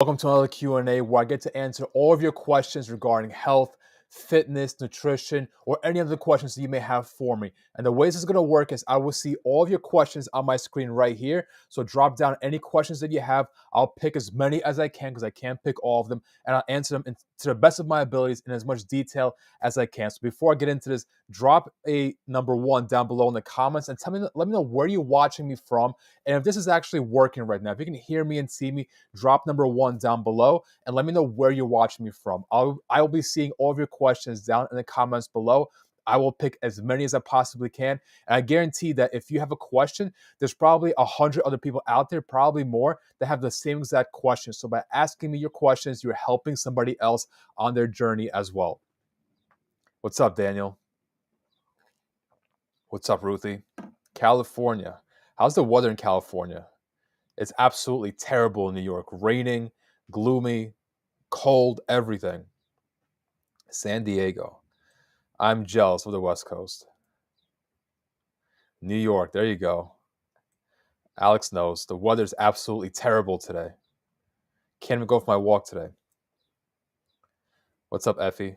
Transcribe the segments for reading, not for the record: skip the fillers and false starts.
Welcome to another Q&A where I get to answer all of your questions regarding health, fitness, nutrition, or any other questions that you may have for me. And the ways it's going to work is I will see all of your questions on my screen right here. So drop down any questions that you have. I'll pick as many as I can because I can't pick all of them, and I'll answer them to the best of my abilities in as much detail as I can. So before I get into this, drop a number one down below in the comments and let me know where you're watching me from and if this is actually working right now. If you can hear me and see me, drop number one down below and let me know where you're watching me from. I'll be seeing all of your questions down in the comments below. I will pick as many as I possibly can. And I guarantee that if you have a question, there's probably 100 other people out there, probably more, that have the same exact question. So by asking me your questions, you're helping somebody else on their journey as well. What's up, Daniel? What's up, Ruthie? California. How's the weather in California? It's absolutely terrible in New York. Raining, gloomy, cold, everything. San Diego. I'm jealous of the West Coast. New York, there you go. Alex knows. The weather's absolutely terrible today. Can't even go for my walk today. What's up, Effie?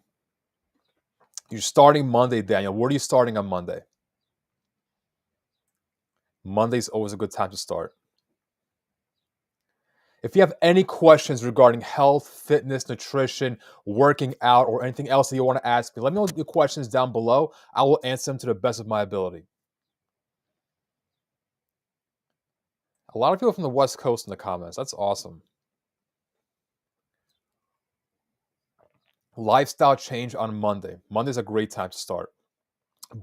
You're starting Monday, Daniel. What are you starting on Monday? Monday's always a good time to start. If you have any questions regarding health, fitness, nutrition, working out, or anything else that you want to ask me, let me know your questions down below. I will answer them to the best of my ability. A lot of people from the West Coast in the comments. That's awesome. Lifestyle change on Monday. Monday's a great time to start.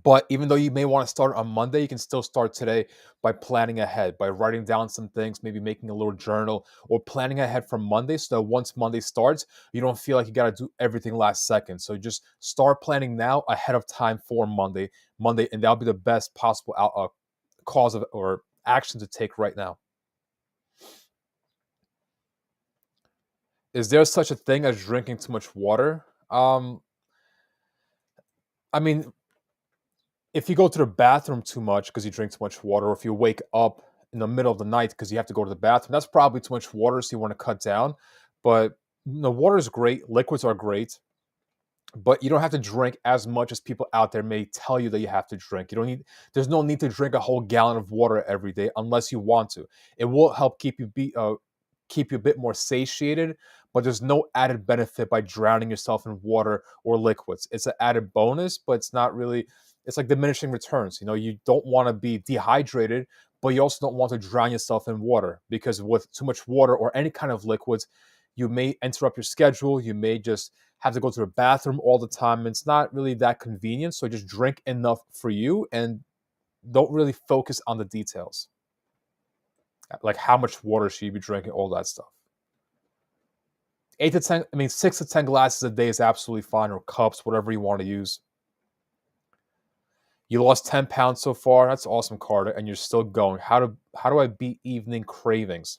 But even though you may want to start on Monday, you can still start today by planning ahead, by writing down some things, maybe making a little journal or planning ahead for Monday so that once Monday starts, you don't feel like you got to do everything last second. So just start planning now ahead of time for Monday, and that'll be the best possible cause of or action to take right now. Is there such a thing as drinking too much water? I mean, if you go to the bathroom too much because you drink too much water, or if you wake up in the middle of the night because you have to go to the bathroom, that's probably too much water, so you want to cut down. But water is great. Liquids are great, but you don't have to drink as much as people out there may tell you that you have to drink. You don't need. There's no need to drink a whole gallon of water every day unless you want to. It will help keep you a bit more satiated, but there's no added benefit by drowning yourself in water or liquids. It's an added bonus, but it's not really, it's like diminishing returns. You don't want to be dehydrated, but you also don't want to drown yourself in water because with too much water or any kind of liquids, you may interrupt your schedule. You may just have to go to the bathroom all the time. It's not really that convenient. So just drink enough for you and don't really focus on the details. Like how much water should you be drinking, all that stuff. 6 to 10 glasses a day is absolutely fine, or cups, whatever you want to use. You lost 10 pounds so far. That's awesome, Carter, and you're still going. How do I beat evening cravings?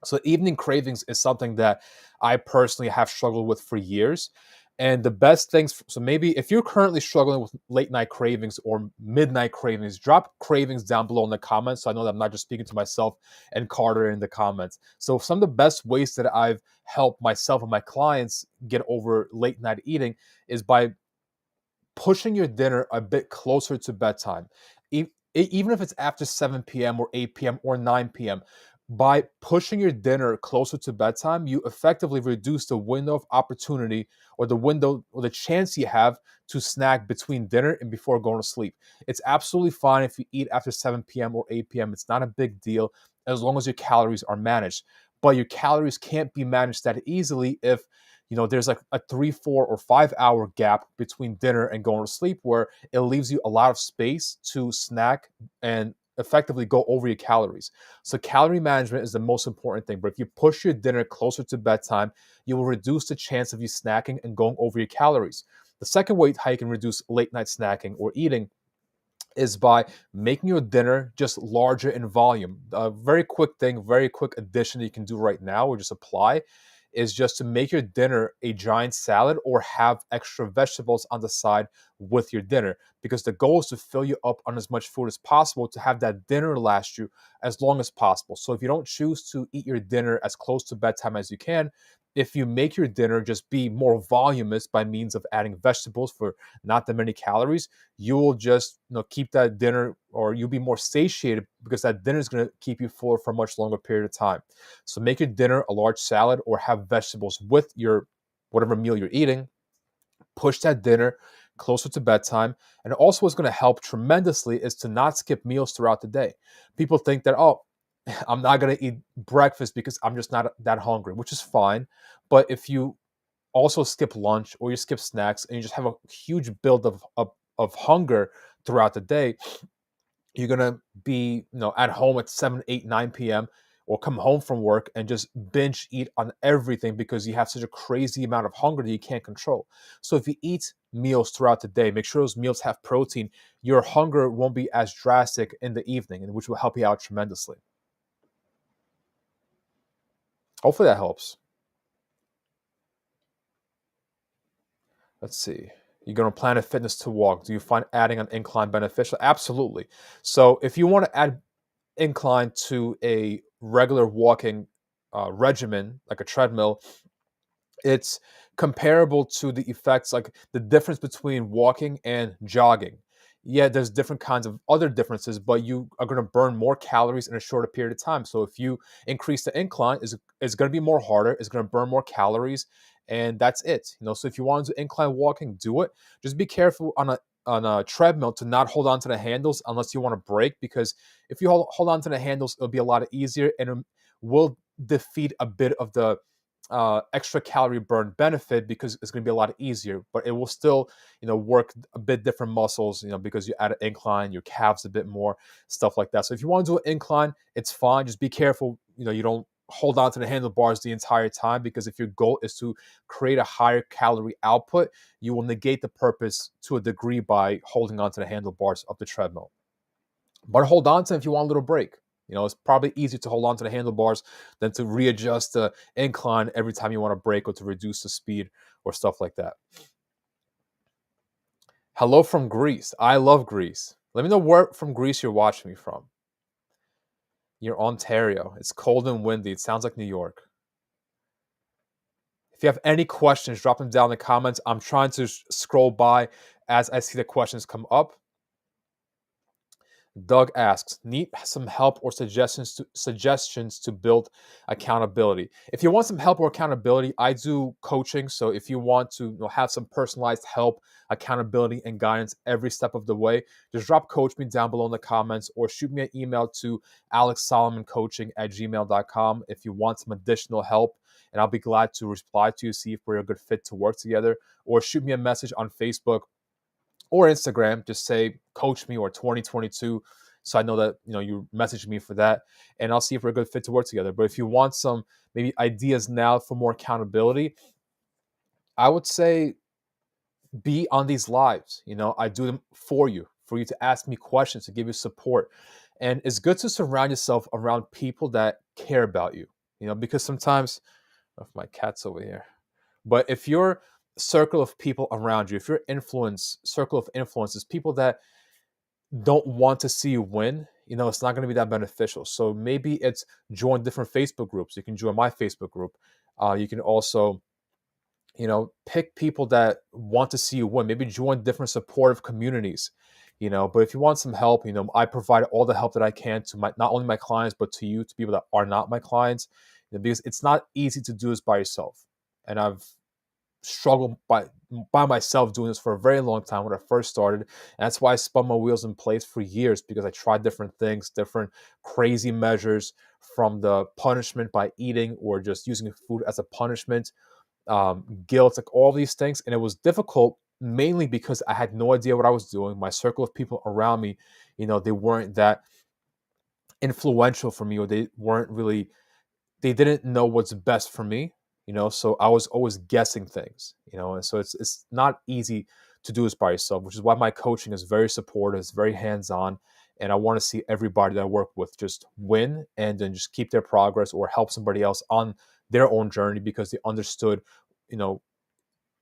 So evening cravings is something that I personally have struggled with for years. And the best things, so maybe if you're currently struggling with late night cravings or midnight cravings, drop cravings down below in the comments so I know that I'm not just speaking to myself and Carter in the comments. So some of the best ways that I've helped myself and my clients get over late night eating is by pushing your dinner a bit closer to bedtime. Even if it's after 7 p.m. or 8 p.m. or 9 p.m., by pushing your dinner closer to bedtime, you effectively reduce the window of opportunity or the window or the chance you have to snack between dinner and before going to sleep. It's absolutely fine if you eat after 7 p.m. or 8 p.m. It's not a big deal as long as your calories are managed. But your calories can't be managed that easily if there's like a 3, 4, or 5 hour gap between dinner and going to sleep where it leaves you a lot of space to snack and effectively go over your calories. So calorie management is the most important thing. But if you push your dinner closer to bedtime, you will reduce the chance of you snacking and going over your calories. The second way how you can reduce late night snacking or eating is by making your dinner just larger in volume. A very quick thing, very quick addition that you can do right now or just apply is just to make your dinner a giant salad or have extra vegetables on the side with your dinner, because the goal is to fill you up on as much food as possible to have that dinner last you as long as possible. So if you don't choose to eat your dinner as close to bedtime as you can, if you make your dinner just be more voluminous by means of adding vegetables for not that many calories, you will just keep that dinner, or you'll be more satiated because that dinner is going to keep you full for a much longer period of time. So make your dinner a large salad or have vegetables with your whatever meal you're eating. Push that dinner closer to bedtime. And also what's going to help tremendously is to not skip meals throughout the day. People think that, oh, I'm not going to eat breakfast because I'm just not that hungry, which is fine. But if you also skip lunch or you skip snacks and you just have a huge build of hunger throughout the day, you're gonna be at home at 7, 8, 9 p.m. or come home from work and just binge eat on everything because you have such a crazy amount of hunger that you can't control. So if you eat meals throughout the day, make sure those meals have protein, your hunger won't be as drastic in the evening, and which will help you out tremendously. Hopefully that helps. Let's see. You're going to plan a fitness to walk. Do you find adding an incline beneficial? Absolutely. So if you want to add incline to a regular walking regimen, like a treadmill, it's comparable to the effects, like the difference between walking and jogging. Yeah, there's different kinds of other differences, but you are going to burn more calories in a shorter period of time. So if you increase the incline, it's going to be more harder, it's going to burn more calories, and that's it. So if you want to do incline walking, do it. Just be careful on a treadmill to not hold on to the handles unless you want to break, because if you hold on to the handles, it'll be a lot easier, and it will defeat a bit of the extra calorie burn benefit, because it's going to be a lot easier, but it will still work a bit different muscles, because you add an incline, your calves a bit more, stuff like that. So if you want to do an incline, it's fine. Just be careful you don't hold on to the handlebars the entire time, because if your goal is to create a higher calorie output, you will negate the purpose to a degree by holding on to the handlebars of the treadmill. But hold on to them if you want a little break. It's probably easier to hold on to the handlebars than to readjust the incline every time you want to break or to reduce the speed or stuff like that. Hello from Greece. I love Greece. Let me know where from Greece you're watching me from. You're Ontario. It's cold and windy. It sounds like New York. If you have any questions, drop them down in the comments. I'm trying to scroll by as I see the questions come up. Doug asks, need some help or suggestions to build accountability. If you want some help or accountability, I do coaching. So if you want to have some personalized help, accountability, and guidance every step of the way, just drop coach me down below in the comments or shoot me an email to alexsolomoncoaching@gmail.com if you want some additional help. And I'll be glad to reply to you, see if we're a good fit to work together, or shoot me a message on Facebook or Instagram. Just say coach me or 2022, so I know that you messaged me for that, and I'll see if we're a good fit to work together. But if you want some maybe ideas now for more accountability, I would say be on these lives. I do them for you to ask me questions, to give you support. And it's good to surround yourself around people that care about you, because sometimes, oh, my cat's over here. But if your circle of people around you, if your circle of influence is people that don't want to see you win, it's not going to be that beneficial. So maybe it's join different Facebook groups. You can join my Facebook group. You can also, pick people that want to see you win. Maybe join different supportive communities. But if you want some help, I provide all the help that I can to not only my clients, but to you, to people that are not my clients, because it's not easy to do this by yourself. And I've struggled by myself doing this for a very long time when I first started. And that's why I spun my wheels in place for years, because I tried different things, different crazy measures, from the punishment by eating or just using food as a punishment, guilt, like all these things. And it was difficult mainly because I had no idea what I was doing. My circle of people around me, they weren't that influential for me, or they didn't know what's best for me, so I was always guessing things, and so it's not easy to do this by yourself, which is why my coaching is very supportive, it's very hands-on, and I want to see everybody that I work with just win and then just keep their progress or help somebody else on their own journey, because they understood, you know,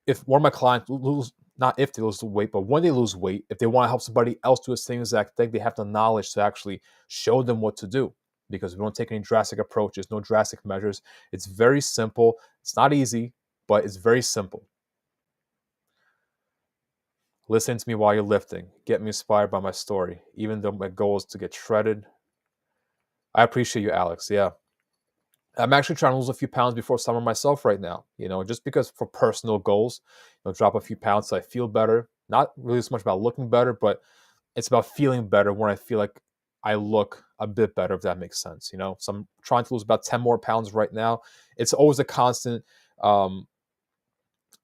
if one of my clients lose, not if they lose weight, but when they lose weight, if they want to help somebody else do the same exact thing, they have the knowledge to actually show them what to do, because we don't take any drastic approaches, no drastic measures. It's very simple. It's not easy, but it's very simple. Listen to me while you're lifting. Get me inspired by my story, even though my goal is to get shredded. I appreciate you, Alex. Yeah. I'm actually trying to lose a few pounds before summer myself right now, just because for personal goals, drop a few pounds so I feel better. Not really so much about looking better, but it's about feeling better when I feel like I look a bit better, if that makes sense. So I'm trying to lose about 10 more pounds right now. It's always a constant um,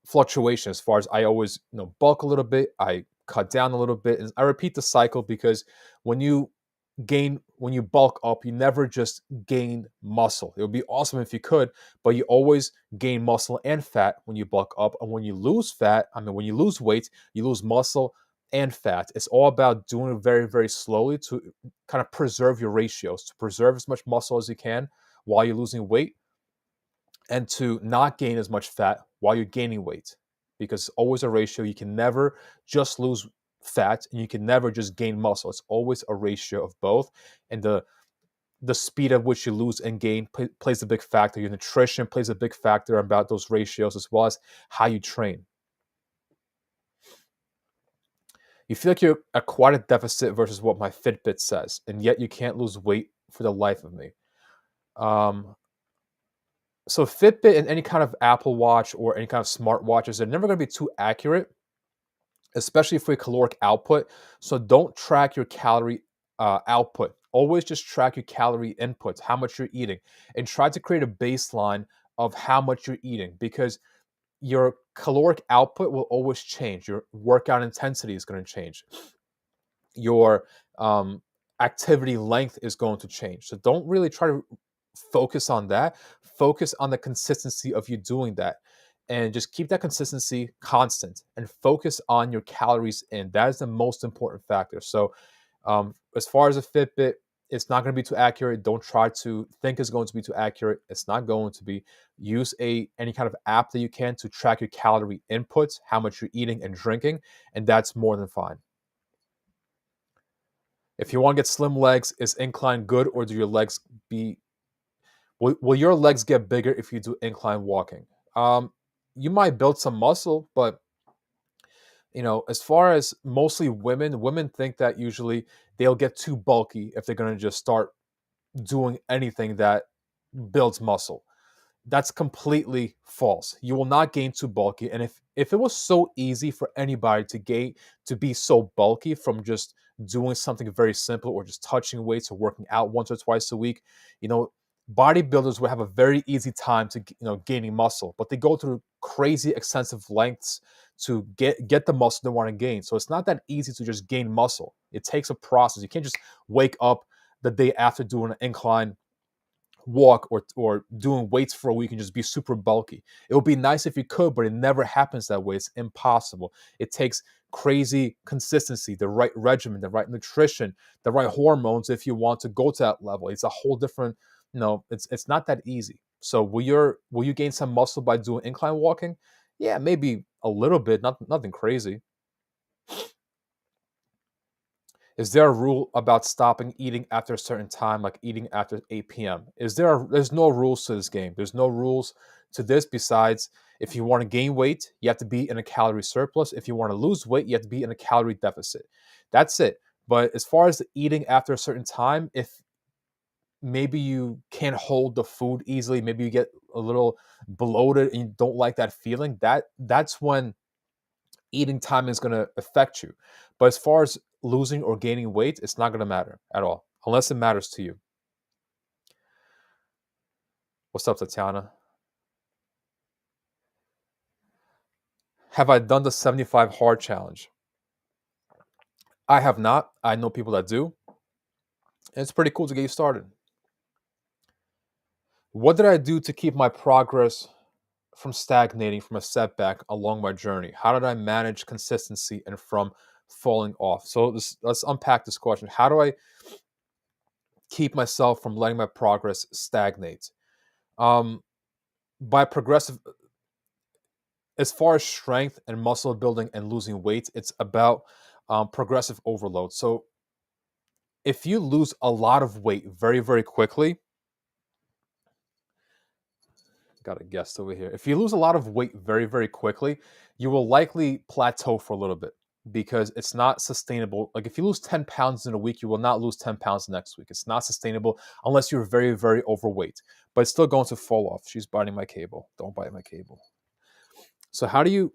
fluctuation as far as I always, bulk a little bit, I cut down a little bit, and I repeat the cycle, because when you when you bulk up, you never just gain muscle. It would be awesome if you could, but you always gain muscle and fat when you bulk up. And when you lose when you lose weight, you lose muscle and fat. It's all about doing it very, very slowly to kind of preserve your ratios, to preserve as much muscle as you can while you're losing weight, and to not gain as much fat while you're gaining weight, because it's always a ratio. You can never just lose fat, and you can never just gain muscle. It's always a ratio of both, and the speed at which you lose and gain plays a big factor. Your nutrition plays a big factor about those ratios, as well as how you train. You feel like you're at quite a deficit versus what my Fitbit says, and yet you can't lose weight for the life of me. Um, so Fitbit and any kind of Apple Watch or any kind of smart watches, they're never going to be too accurate, especially for your caloric output. So don't track your calorie output. Always just track your calorie inputs, how much you're eating, and try to create a baseline of how much you're eating, because your caloric output will always change. Your workout intensity is going to change. Your activity length is going to change. So don't really try to focus on that. Focus on the consistency of you doing that, and just keep that consistency constant, and focus on your calories in. That is the most important factor. So as far as a Fitbit, it's not going to be too accurate. Don't try to think it's going to be too accurate. It's not going to be. Use any kind of app that you can to track your calorie inputs, how much you're eating and drinking, and that's more than fine. If you want to get slim legs, is incline good, or do your legs be will your legs get bigger if you do incline walking? Um, you might build some muscle, but as far as mostly women think that usually they'll get too bulky if they're going to just start doing anything that builds muscle. That's completely false. You will not gain too bulky. And if it was so easy for anybody to be so bulky from just doing something very simple, or just touching weights or working out once or twice a week, you know, bodybuilders would have a very easy time to gaining muscle, but they go through crazy extensive lengths to get the muscle they want to gain. So it's not that easy to just gain muscle. It takes a process. You can't just wake up the day after doing an incline walk or doing weights for a week and just be super bulky. It would be nice if you could, but it never happens that way. It's impossible. It takes crazy consistency, the right regimen, the right nutrition, the right hormones if you want to go to that level. It's a whole different, it's not that easy. So will you gain some muscle by doing incline walking? Yeah, maybe a little bit, nothing crazy. Is there a rule about stopping eating after a certain time, like eating after 8 p.m.? There's no rules to this game. There's no rules to this besides if you want to gain weight, you have to be in a calorie surplus. If you want to lose weight, you have to be in a calorie deficit. That's it. But as far as eating after a certain time, if maybe you can't hold the food easily, maybe you get a little bloated and you don't like that feeling, that's when eating time is going to affect you. But as far as losing or gaining weight, it's not going to matter at all, unless it matters to you. What's up, Tatiana? Have I done the 75 hard challenge? I have not. I know people that do. And it's pretty cool to get you started. What did I do to keep my progress from stagnating from a setback along my journey? How did I manage consistency and from falling off? So let's unpack this question. How do I keep myself from letting my progress stagnate? Um, by progressive as far as strength and muscle building and losing weight, it's about progressive overload. So if you lose a lot of weight very, very quickly, got a guest over here. If you lose a lot of weight very, very quickly, you will likely plateau for a little bit because it's not sustainable. Like if you lose 10 pounds in a week, you will not lose 10 pounds next week. It's not sustainable unless you're very, very overweight, but it's still going to fall off. She's biting my cable. Don't bite my cable. So, how do you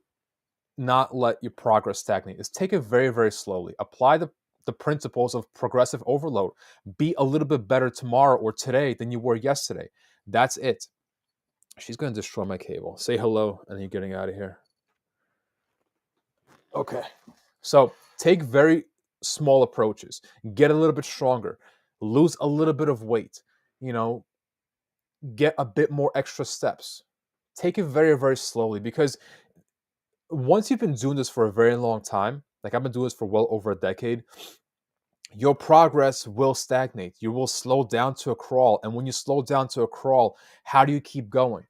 not let your progress stagnate? Is take it very, very slowly. Apply the principles of progressive overload. Be a little bit better tomorrow or today than you were yesterday. That's it. She's going to destroy my cable. Say hello, and you're getting out of here. Okay. So take very small approaches. Get a little bit stronger. Lose a little bit of weight. You know, get a bit more extra steps. Take it very, very slowly because once you've been doing this for a very long time, like I've been doing this for well over a decade, your progress will stagnate. You will slow down to a crawl. And when you slow down to a crawl, how do you keep going?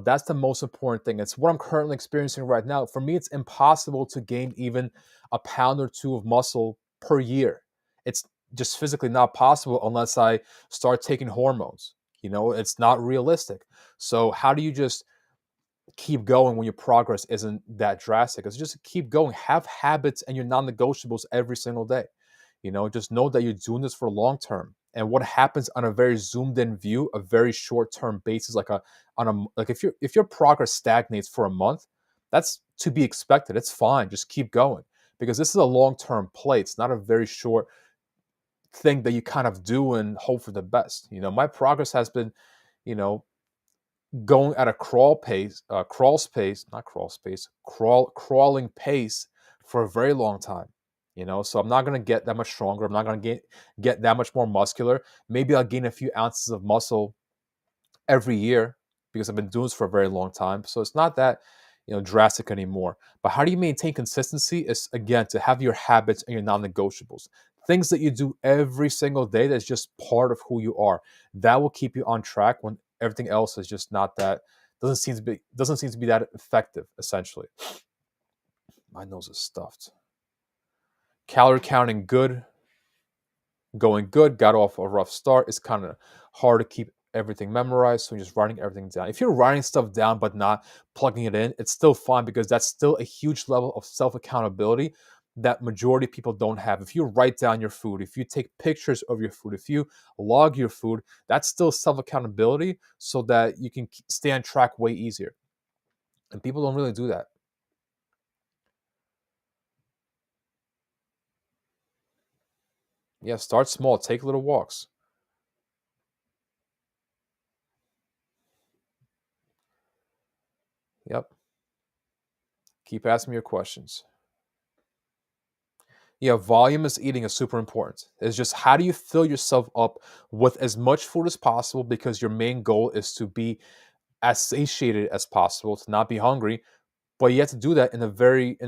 That's the most important thing. It's what I'm currently experiencing right now. For me, it's impossible to gain even a pound or two of muscle per year. It's just physically not possible unless I start taking hormones. It's not realistic. So how do you just keep going when your progress isn't that drastic? It's just keep going. Have habits and your non-negotiables every single day. Just know that you're doing this for long term. And what happens on a very zoomed in view, a very short term basis, like if your progress stagnates for a month, that's to be expected. It's fine. Just keep going because this is a long term play. It's not a very short thing that you kind of do and hope for the best. My progress has been, you know, going at a crawling pace for a very long time. So I'm not going to get that much stronger. I'm not going to get that much more muscular. Maybe I'll gain a few ounces of muscle every year because I've been doing this for a very long time. So it's not that drastic anymore. But how do you maintain consistency? Is again to have your habits and your non-negotiables, things that you do every single day. That's just part of who you are. That will keep you on track when everything else is just not that doesn't seem to be that effective. Essentially, my nose is stuffed. Calorie counting good, going good, got off a rough start. It's kind of hard to keep everything memorized, so you're just writing everything down. If you're writing stuff down but not plugging it in, it's still fine because that's still a huge level of self-accountability that majority of people don't have. If you write down your food, if you take pictures of your food, if you log your food, that's still self-accountability so that you can stay on track way easier. And people don't really do that. Yeah, start small, take little walks. Yep. Keep asking me your questions. Yeah, volume is eating is super important. It's just how do you fill yourself up with as much food as possible because your main goal is to be as satiated as possible, to not be hungry, but you have to do that in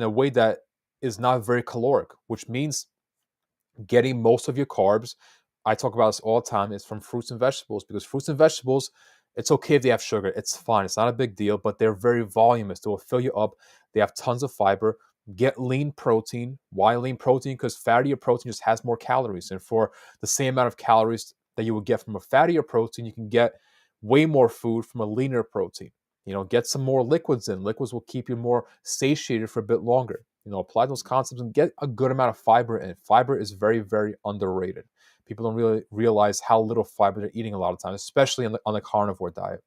a way that is not very caloric, which means getting most of your carbs. I talk about this all the time. Is from fruits and vegetables because fruits and vegetables, it's okay if they have sugar. It's fine. It's not a big deal, but they're very voluminous. They will fill you up. They have tons of fiber. Get lean protein. Why lean protein? Because fattier protein just has more calories. And for the same amount of calories that you would get from a fattier protein, you can get way more food from a leaner protein. Get some more liquids in. Liquids will keep you more satiated for a bit longer. Apply those concepts and get a good amount of fiber in. Fiber is very, very underrated. People don't really realize how little fiber they're eating a lot of times, especially on the carnivore diet.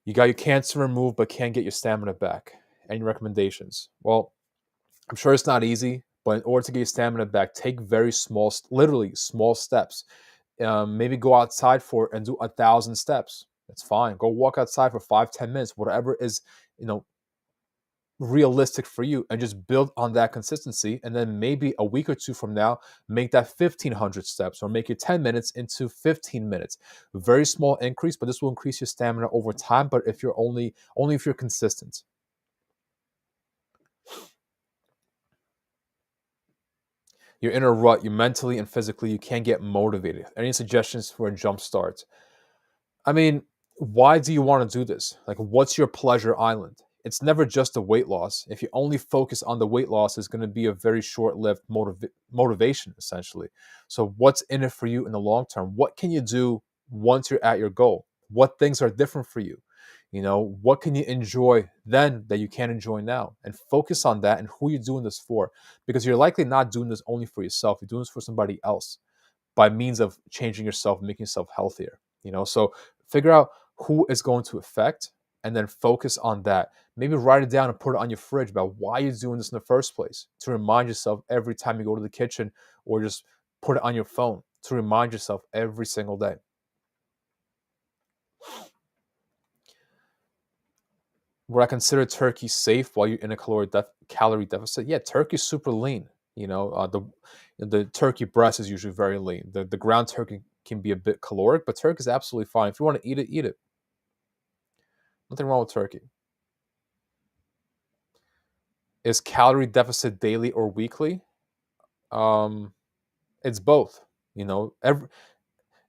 You got your cancer removed, but can't get your stamina back. Any recommendations? Well, I'm sure it's not easy, but in order to get your stamina back, take very small, literally small steps. Maybe go outside and do 1,000 steps. That's fine. Go walk outside for 5-10 minutes, whatever is you know realistic for you, and just build on that consistency. And then maybe a week or two from now, make that 1,500 steps or make your 10 minutes into 15 minutes. Very small increase, but this will increase your stamina over time. But if you're only if you're consistent. You're in a rut, you mentally and physically, you can't get motivated. Any suggestions for a jump start? I mean, Why do you want to do this? Like, what's your pleasure island? It's never just a weight loss. If you only focus on the weight loss, it's going to be a very short-lived motivation, essentially. So, what's in it for you in the long term? What can you do once you're at your goal? What things are different for you? What can you enjoy then that you can't enjoy now? And focus on that and who you're doing this for, because you're likely not doing this only for yourself. You're doing this for somebody else by means of changing yourself, making yourself healthier. So figure out who is going to affect and then focus on that. Maybe write it down and put it on your fridge about why you're doing this in the first place, to remind yourself every time you go to the kitchen, or just put it on your phone to remind yourself every single day. Would I consider turkey safe while you're in a calorie deficit? Yeah, turkey's super lean. The turkey breast is usually very lean. The ground turkey can be a bit caloric, but turkey is absolutely fine. If you want to eat it, eat it. Nothing wrong with turkey. Is calorie deficit daily or weekly? Um, it's both.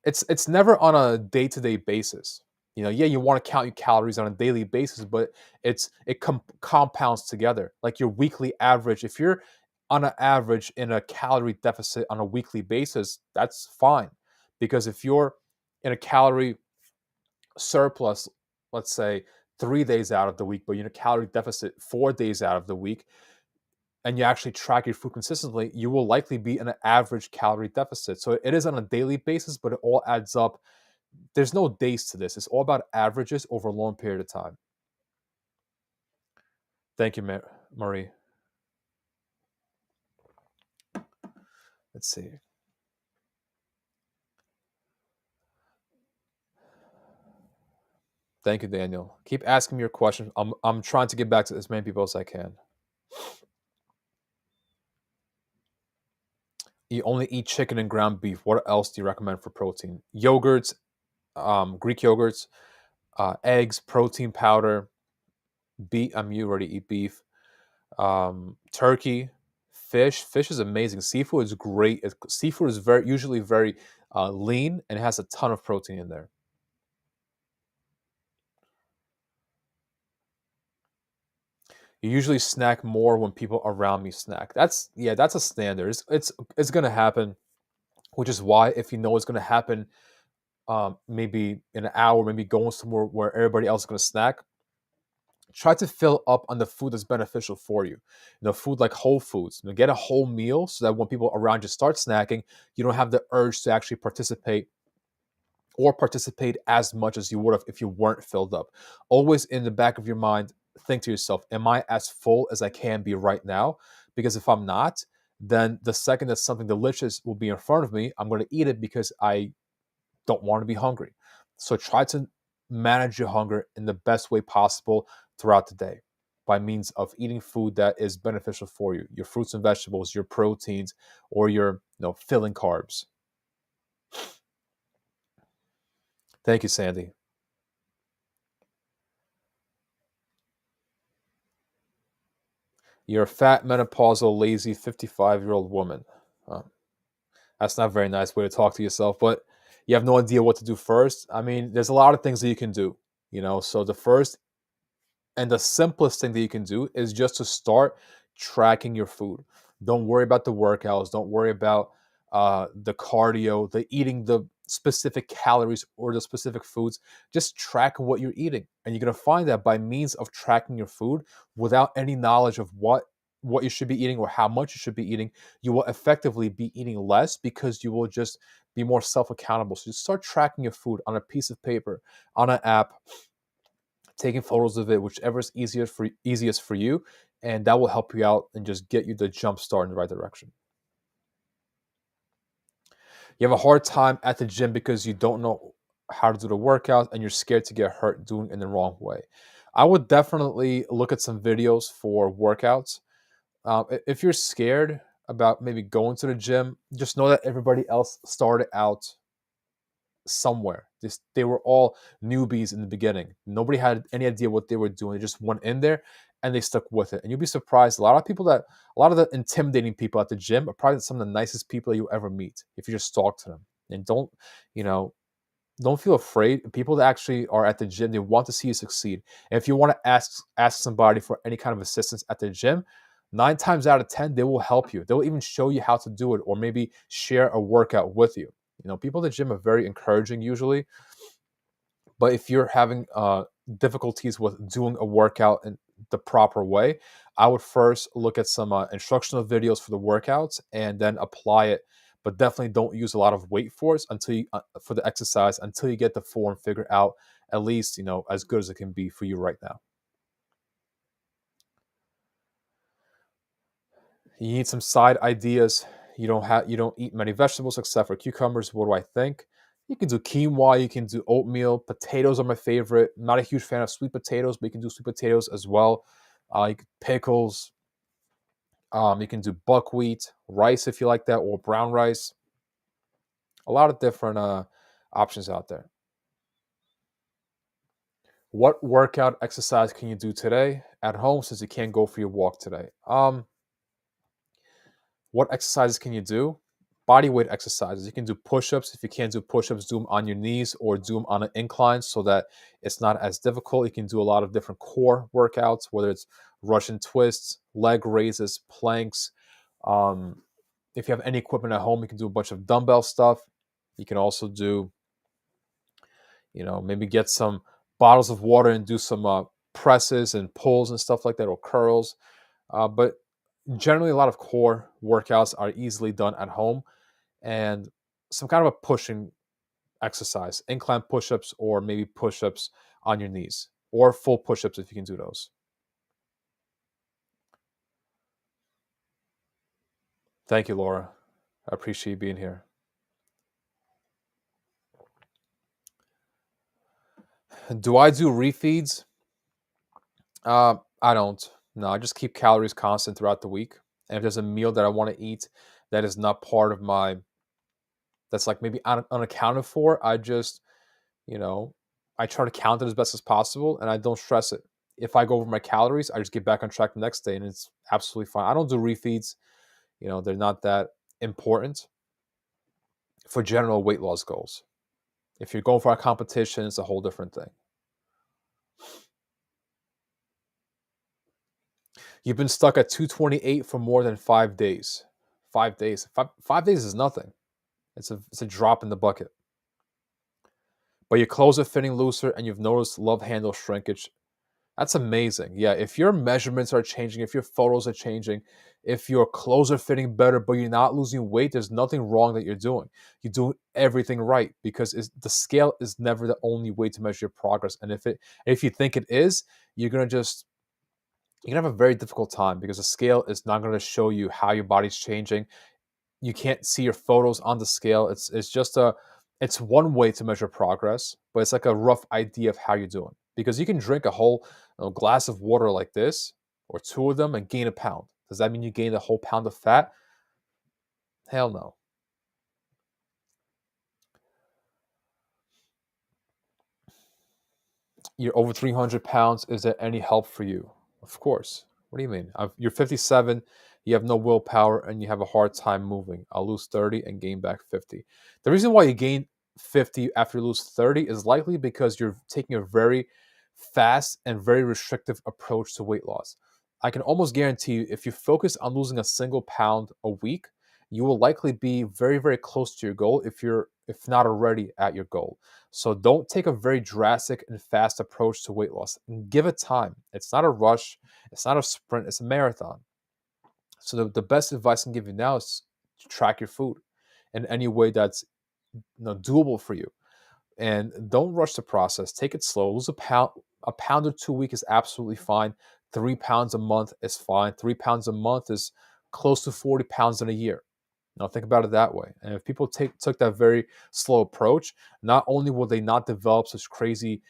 It's never on a day-to-day basis. Yeah, you want to count your calories on a daily basis, but it compounds together. Like your weekly average, if you're on an average in a calorie deficit on a weekly basis, that's fine. Because if you're in a calorie surplus, let's say 3 days out of the week, but you're in a calorie deficit 4 days out of the week, and you actually track your food consistently, you will likely be in an average calorie deficit. So it is on a daily basis, but it all adds up. There's no days to this. It's all about averages over a long period of time. Thank you, Marie. Let's see. Thank you, Daniel. Keep asking me your questions. I'm trying to get back to as many people as I can. You only eat chicken and ground beef. What else do you recommend for protein? Yogurts, Greek yogurts, eggs, protein powder, beef. You already eat beef. Turkey, fish. Fish is amazing. Seafood is great. Seafood is usually very lean and has a ton of protein in there. You usually snack more when people around me snack. That's a standard. It's gonna happen, which is why if you know it's gonna happen, maybe in an hour, maybe going somewhere where everybody else is gonna snack, try to fill up on the food that's beneficial for you. Food like whole foods. Get a whole meal so that when people around you start snacking, you don't have the urge to actually participate as much as you would have if you weren't filled up. Always in the back of your mind, think to yourself, am I as full as I can be right now? Because if I'm not, then the second that something delicious will be in front of me, I'm going to eat it because I don't want to be hungry. So try to manage your hunger in the best way possible throughout the day by means of eating food that is beneficial for you, your fruits and vegetables, your proteins, or your filling carbs. Thank you, Sandy. You're a fat, menopausal, lazy 55-year-old woman. Uh, that's not a very nice way to talk to yourself, but you have no idea what to do first. I mean, there's a lot of things that you can do, So the first and the simplest thing that you can do is just to start tracking your food. Don't worry about the workouts. Don't worry about the cardio, the eating the specific calories or the specific foods. Just track what you're eating. And you're going to find that by means of tracking your food without any knowledge of what you should be eating or how much you should be eating, you will effectively be eating less because you will just be more self-accountable. So you start tracking your food on a piece of paper, on an app, taking photos of it, whichever is easiest for you, and that will help you out and just get you the jump start in the right direction. You have a hard time at the gym because you don't know how to do the workout and you're scared to get hurt doing it in the wrong way. I would definitely look at some videos for workouts. If you're scared about maybe going to the gym, just know that everybody else started out somewhere. They were all newbies in the beginning. Nobody had any idea what they were doing. They just went in there and they stuck with it. And you'll be surprised. A lot of the intimidating people at the gym are probably some of the nicest people that you ever meet if you just talk to them. And don't, you know, don't feel afraid. People that actually are at the gym, they want to see you succeed. And if you want to ask somebody for any kind of assistance at the gym, 9 times out of 10, they will help you. They will even show you how to do it, or maybe share a workout with you. People at the gym are very encouraging usually. But if you're having difficulties with doing a workout in the proper way, I would first look at some instructional videos for the workouts and then apply it. But definitely don't use a lot of weight force for the exercise until you get the form figured out, at least as good as it can be for you right now. You need some side ideas. You don't eat many vegetables except for cucumbers. What do I think? You can do quinoa, you can do oatmeal. Potatoes are my favorite. I'm not a huge fan of sweet potatoes, but you can do sweet potatoes as well. Pickles. You can do buckwheat, rice if you like that, or brown rice. A lot of different options out there. What workout exercise can you do today at home since you can't go for your walk today? What exercises can you do? Body weight exercises. You can do push-ups. If you can't do push-ups, do them on your knees or do them on an incline so that it's not as difficult. You can do a lot of different core workouts, whether it's Russian twists, leg raises, planks. Um, if you have any equipment at home, you can do a bunch of dumbbell stuff. You can also do, maybe get some bottles of water and do some presses and pulls and stuff like that, or curls. But generally, a lot of core workouts are easily done at home, and some kind of a pushing exercise, incline push-ups, or maybe push-ups on your knees, or full push-ups if you can do those. Thank you, Laura. I appreciate you being here. Do I do refeeds? I don't. No, I just keep calories constant throughout the week. And if there's a meal that I want to eat that is not part of that's like maybe unaccounted for, you know, I try to count it as best as possible and I don't stress it. If I go over my calories, I just get back on track the next day and it's absolutely fine. I don't do refeeds. They're not that important for general weight loss goals. If you're going for a competition, it's a whole different thing. You've been stuck at 228 for more than 5 days. 5 days. 5 days is nothing. It's a drop in the bucket. But your clothes are fitting looser and you've noticed love handle shrinkage. That's amazing. Yeah, if your measurements are changing, if your photos are changing, if your clothes are fitting better, but you're not losing weight, there's nothing wrong that you're doing. You're doing everything right because the scale is never the only way to measure your progress. And if you think it is, you're gonna have a very difficult time because the scale is not gonna show you how your body's changing. You can't see your photos on the scale. It's one way to measure progress, but it's like a rough idea of how you're doing. Because you can drink a whole glass of water like this, or two of them, and gain a pound. Does that mean you gained a whole pound of fat? Hell no. You're over 300 pounds. Is there any help for you? Of course. What do you mean? You're 57, you have no willpower, and you have a hard time moving. I'll lose 30 and gain back 50. The reason why you gain 50 after you lose 30 is likely because you're taking a very fast and very restrictive approach to weight loss. I can almost guarantee you, if you focus on losing a single pound a week, you will likely be very, very close to your goal if not already at your goal. So don't take a very drastic and fast approach to weight loss. Give it time. It's not a rush. It's not a sprint. It's a marathon. So the best advice I can give you now is to track your food in any way that's doable for you. And don't rush the process. Take it slow. Lose a pound or 2 a week is absolutely fine. 3 pounds a month is fine. 3 pounds a month is close to 40 pounds in a year. Now think about it that way. And if people took that very slow approach, not only will they not develop such crazy,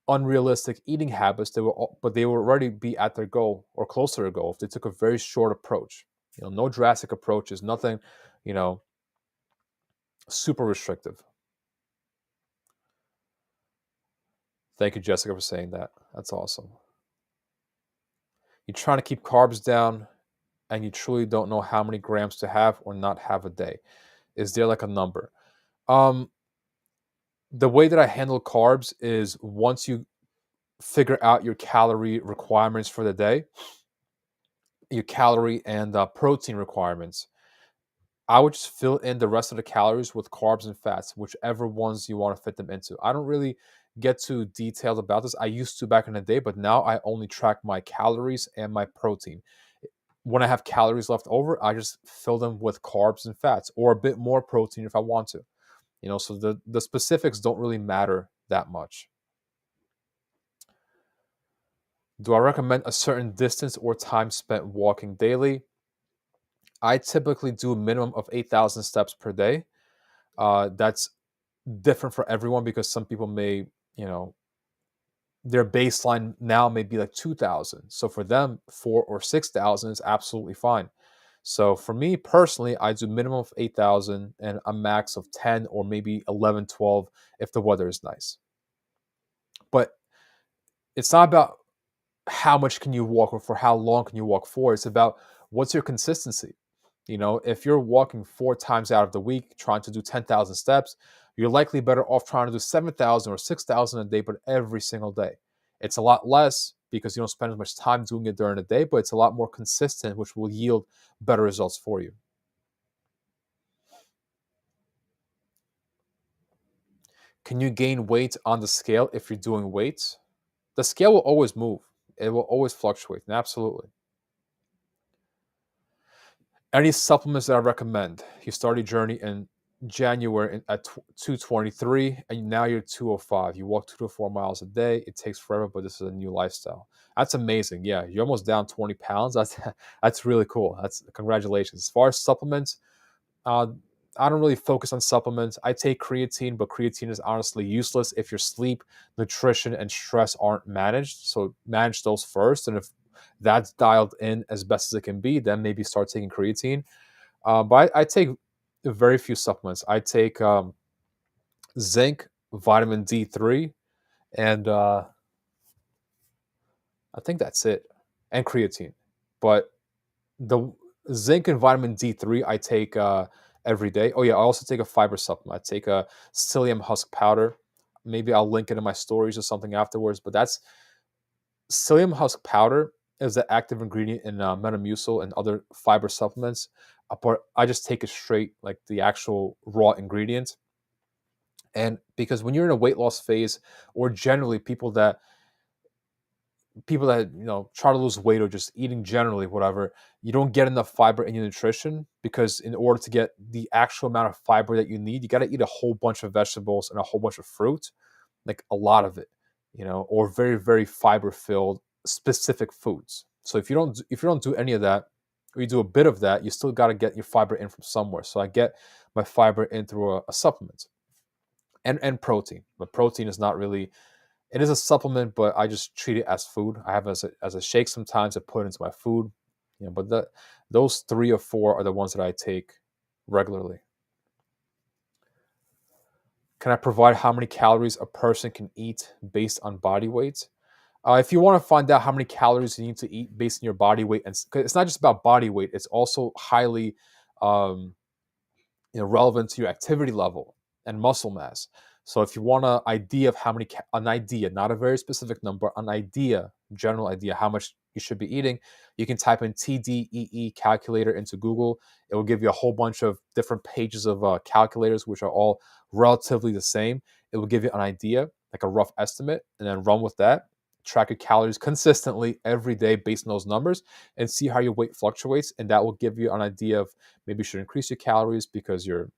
unrealistic eating habits, but they will already be at their goal or close to their goal if they took a very short approach. No drastic approaches, nothing, you know, super restrictive. Thank you, Jessica, for saying that. That's awesome. You're trying to keep carbs down and you truly don't know how many grams to have or not have a day. Is there like a number? Um, The way that I handle carbs is once you figure out your calorie requirements for the day, your calorie and protein requirements, I would just fill in the rest of the calories with carbs and fats, whichever ones you want to fit them into. I don't really get too detailed about this. I used to back in the day, but now I only track my calories and my protein. When I have calories left over, I just fill them with carbs and fats or a bit more protein if I want to. So the specifics don't really matter that much. Do I recommend a certain distance or time spent walking daily? I typically do a minimum of 8,000 steps per day. That's different for everyone because some people may, you know, their baseline now may be like 2,000. So for them, 4 or 6,000 is absolutely fine. So for me personally, I do minimum of 8,000 and a max of 10 or maybe 11, 12 if the weather is nice. But it's not about how much can you walk or for how long can you walk for. It's about what's your consistency. If you're walking 4 times out of the week trying to do 10,000 steps, you're likely better off trying to do 7,000 or 6,000 a day, but every single day. It's a lot less because you don't spend as much time doing it during the day, but it's a lot more consistent, which will yield better results for you. Can you gain weight on the scale if you're doing weights? The scale will always move. It will always fluctuate. Absolutely. Any supplements that I recommend? You start your journey in January at 223, and now you're 205. You walk 2 to 4 miles a day. It takes forever, but this is a new lifestyle. That's amazing. Yeah, you're almost down 20 pounds. That's really cool. That's congratulations. As far as supplements, uh, I don't really focus on supplements. I take creatine, but creatine is honestly useless if your sleep, nutrition, and stress aren't managed. So manage those first, and if that's dialed in as best as it can be, then maybe start taking creatine. But I take very few supplements. I take zinc, vitamin D3, and I think that's it, and creatine. But the zinc and vitamin D3 I take every day. Oh yeah, I also take a fiber supplement. I take a psyllium husk powder. Maybe I'll link it in my stories or something afterwards. But that's psyllium husk powder is the active ingredient in Metamucil and other fiber supplements. But I just take it straight, like the actual raw ingredient. And because when you're in a weight loss phase, or generally people that try to lose weight or just eating generally whatever, you don't get enough fiber in your nutrition, because in order to get the actual amount of fiber that you need, you got to eat a whole bunch of vegetables and a whole bunch of fruit, like a lot of it, or very very fiber filled specific foods. So if you don't do any of that, or you do a bit of that, you still got to get your fiber in from somewhere. So I get my fiber in through a supplement, and protein. But protein is not really, it is a supplement, but I just treat it as food. I have it as a shake sometimes. I put it into my food. But those 3 or 4 are the ones that I take regularly. Can I provide how many calories a person can eat based on body weight? If you want to find out how many calories you need to eat based on your body weight, and 'cause it's not just about body weight, it's also highly um, relevant to your activity level and muscle mass. So if you want an idea of how many, an idea, not a very specific number, an idea, general idea how much you should be eating, you can type in TDEE calculator into Google. It will give you a whole bunch of different pages of calculators, which are all relatively the same. It will give you an idea, like a rough estimate, and then run with that. Track your calories consistently every day based on those numbers, and see how your weight fluctuates. And that will give you an idea of maybe you should increase your calories because you're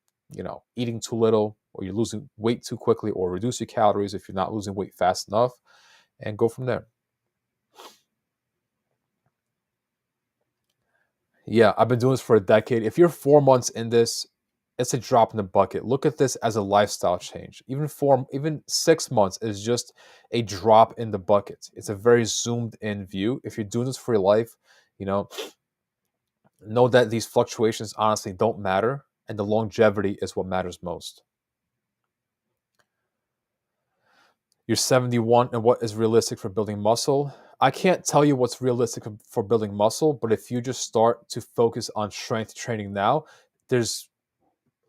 eating too little, or you're losing weight too quickly, or reduce your calories if you're not losing weight fast enough, and go from there. Yeah, I've been doing this for a decade. If you're 4 months in this, it's a drop in the bucket. Look at this as a lifestyle change. Even 6 months is just a drop in the bucket. It's a very zoomed in view. If you're doing this for your life, you know, know that these fluctuations honestly don't matter, and the longevity is what matters most. You're 71, and what is realistic for building muscle? I can't tell you what's realistic for building muscle, but if you just start to focus on strength training now, there's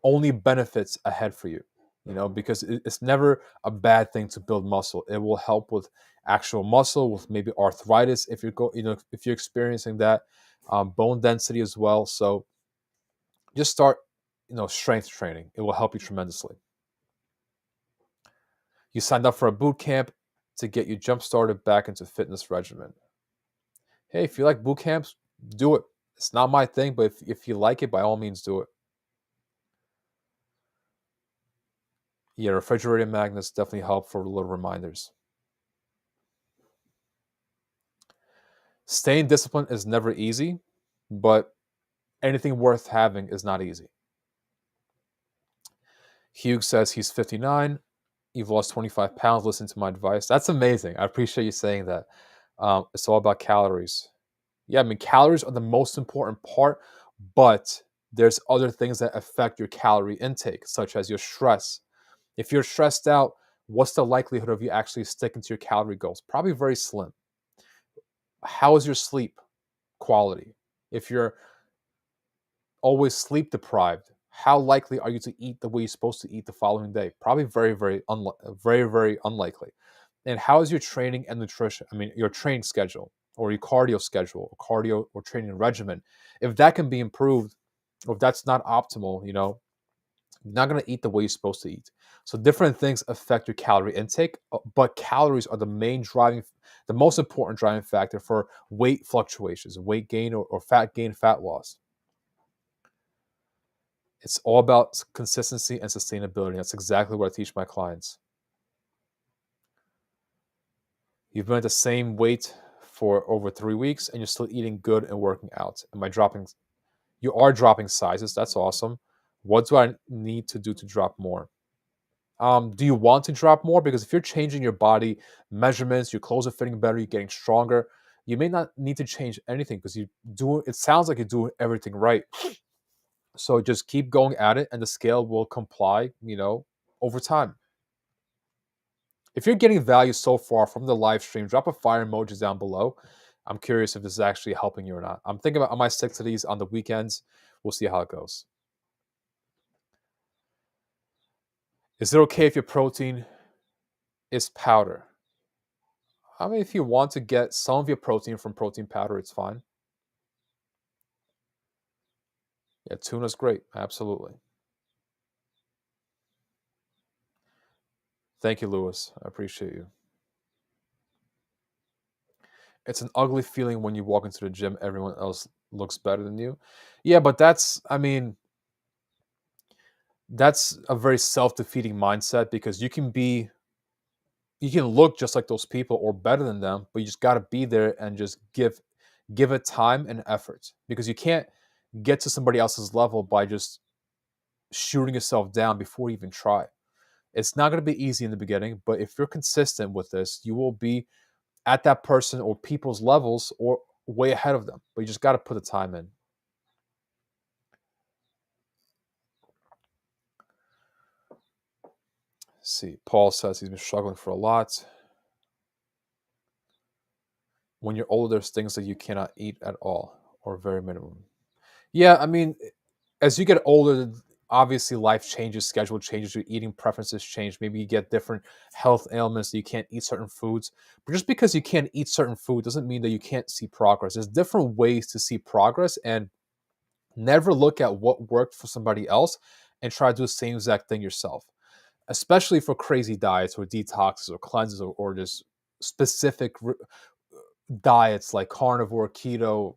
only benefits ahead for you. because it's never a bad thing to build muscle. It will help with actual muscle, with maybe arthritis if if you're experiencing that, bone density as well. So just start, strength training. It will help you tremendously. You signed up for a boot camp to get you jump started back into fitness regimen. Hey, if you like boot camps, do it. It's not my thing, but if you like it, by all means, do it. Yeah, refrigerator magnets definitely help for little reminders. Staying disciplined is never easy, but anything worth having is not easy. Hugh says he's 59. You've lost 25 pounds. Listen to my advice. That's amazing. I appreciate you saying that. It's all about calories. Yeah, I mean, calories are the most important part, but there's other things that affect your calorie intake, such as your stress. If you're stressed out, what's the likelihood of you actually sticking to your calorie goals? Probably very slim. How is your sleep quality? If you're always sleep deprived, how likely are you to eat the way you're supposed to eat the following day? Probably very, very unlikely. And how is your training and nutrition? I mean, your training schedule or your cardio schedule, or cardio or training regimen. If that can be improved, or if that's not optimal, you're not going to eat the way you're supposed to eat. So different things affect your calorie intake, but calories are the most important driving factor for weight fluctuations, weight gain or fat gain, fat loss. It's all about consistency and sustainability. That's exactly what I teach my clients. You've been at the same weight for over 3 weeks and you're still eating good and working out. You are dropping sizes. That's awesome. What do I need to do to drop more? Do you want to drop more? Because if you're changing your body measurements, your clothes are fitting better, you're getting stronger, you may not need to change anything because it sounds like you're doing everything right. So just keep going at it and the scale will comply, over time. If you're getting value so far from the live stream, drop a fire emoji down below. I'm curious if this is actually helping you or not. I'm thinking about I might stick to these on the weekends. We'll see how it goes. Is it okay if your protein is powder? I mean, if you want to get some of your protein from protein powder, it's fine. Yeah, tuna's great. Absolutely. Thank you, Lewis. I appreciate you. It's an ugly feeling when you walk into the gym, everyone else looks better than you. Yeah, but that's a very self-defeating mindset because you can look just like those people or better than them, but you just got to be there and just give it time and effort because you can't get to somebody else's level by just shooting yourself down before you even try. It's not going to be easy in the beginning, but if you're consistent with this, you will be at that person or people's levels or way ahead of them. But you just got to put the time in. Let's see, Paul says he's been struggling for a lot. When you're older, there's things that you cannot eat at all or very minimum. Yeah, I mean, as you get older, obviously life changes, schedule changes, your eating preferences change. Maybe you get different health ailments that you can't eat certain foods. But just because you can't eat certain food doesn't mean that you can't see progress. There's different ways to see progress, and never look at what worked for somebody else and try to do the same exact thing yourself. Especially for crazy diets or detoxes or cleanses or just specific diets like carnivore, keto,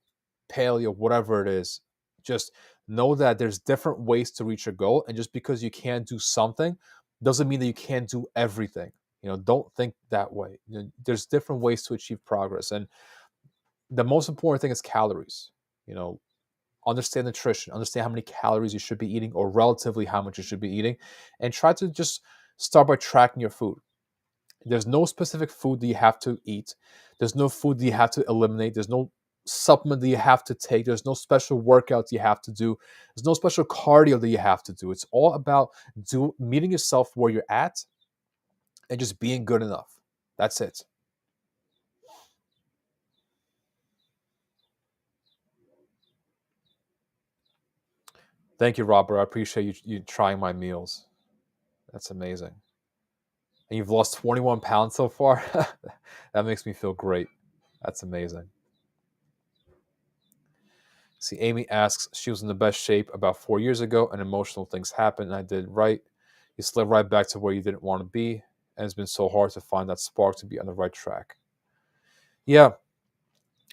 paleo, whatever it is. Just know that there's different ways to reach your goal. And just because you can't do something doesn't mean that you can't do everything. Don't think that way. There's different ways to achieve progress. And the most important thing is calories. You know, understand nutrition, understand how many calories you should be eating or relatively how much you should be eating, and try to just start by tracking your food. There's no specific food that you have to eat. There's no food that you have to eliminate. There's no supplement that you have to take. There's no special workouts you have to do. There's no special cardio that you have to do. It's all about meeting yourself where you're at and just being good enough. That's it. Thank you, Robert. I appreciate you trying my meals. That's amazing. And you've lost 21 pounds so far. That makes me feel great. That's amazing. See, Amy asks, she was in the best shape about 4 years ago, and emotional things happened, and I did right. You slid right back to where you didn't want to be, and it's been so hard to find that spark to be on the right track. Yeah,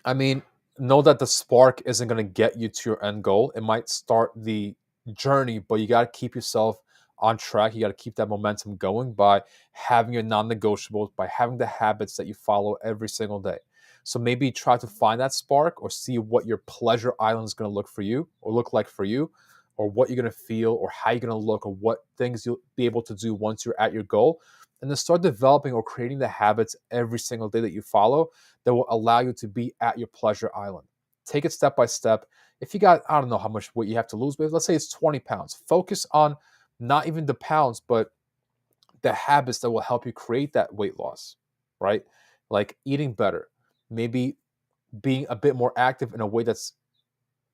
I mean, know that the spark isn't going to get you to your end goal. It might start the journey, but you got to keep yourself on track. You got to keep that momentum going by having your non negotiables, by having the habits that you follow every single day. So maybe try to find that spark or see what your pleasure island is going to look for you or look like for you, or what you're going to feel or how you're going to look or what things you'll be able to do once you're at your goal. And then start developing or creating the habits every single day that you follow that will allow you to be at your pleasure island. Take it step by step. If you got, I don't know how much weight you have to lose, but let's say it's 20 pounds. Focus on not even the pounds, but the habits that will help you create that weight loss, right? Like eating better, maybe being a bit more active in a way that's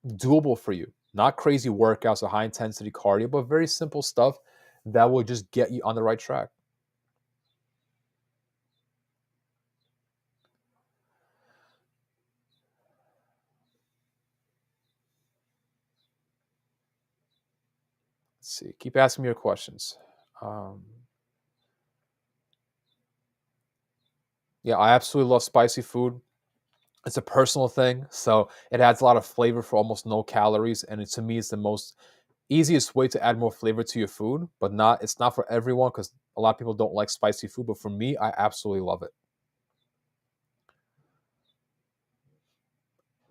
doable for you. Not crazy workouts or high intensity cardio, but very simple stuff that will just get you on the right track. Let's see. Keep asking me your questions. Um, yeah, I absolutely love spicy food. It's a personal thing, so it adds a lot of flavor for almost no calories, and to me, it's the most easiest way to add more flavor to your food. But not, it's not for everyone because a lot of people don't like spicy food. But for me, I absolutely love it.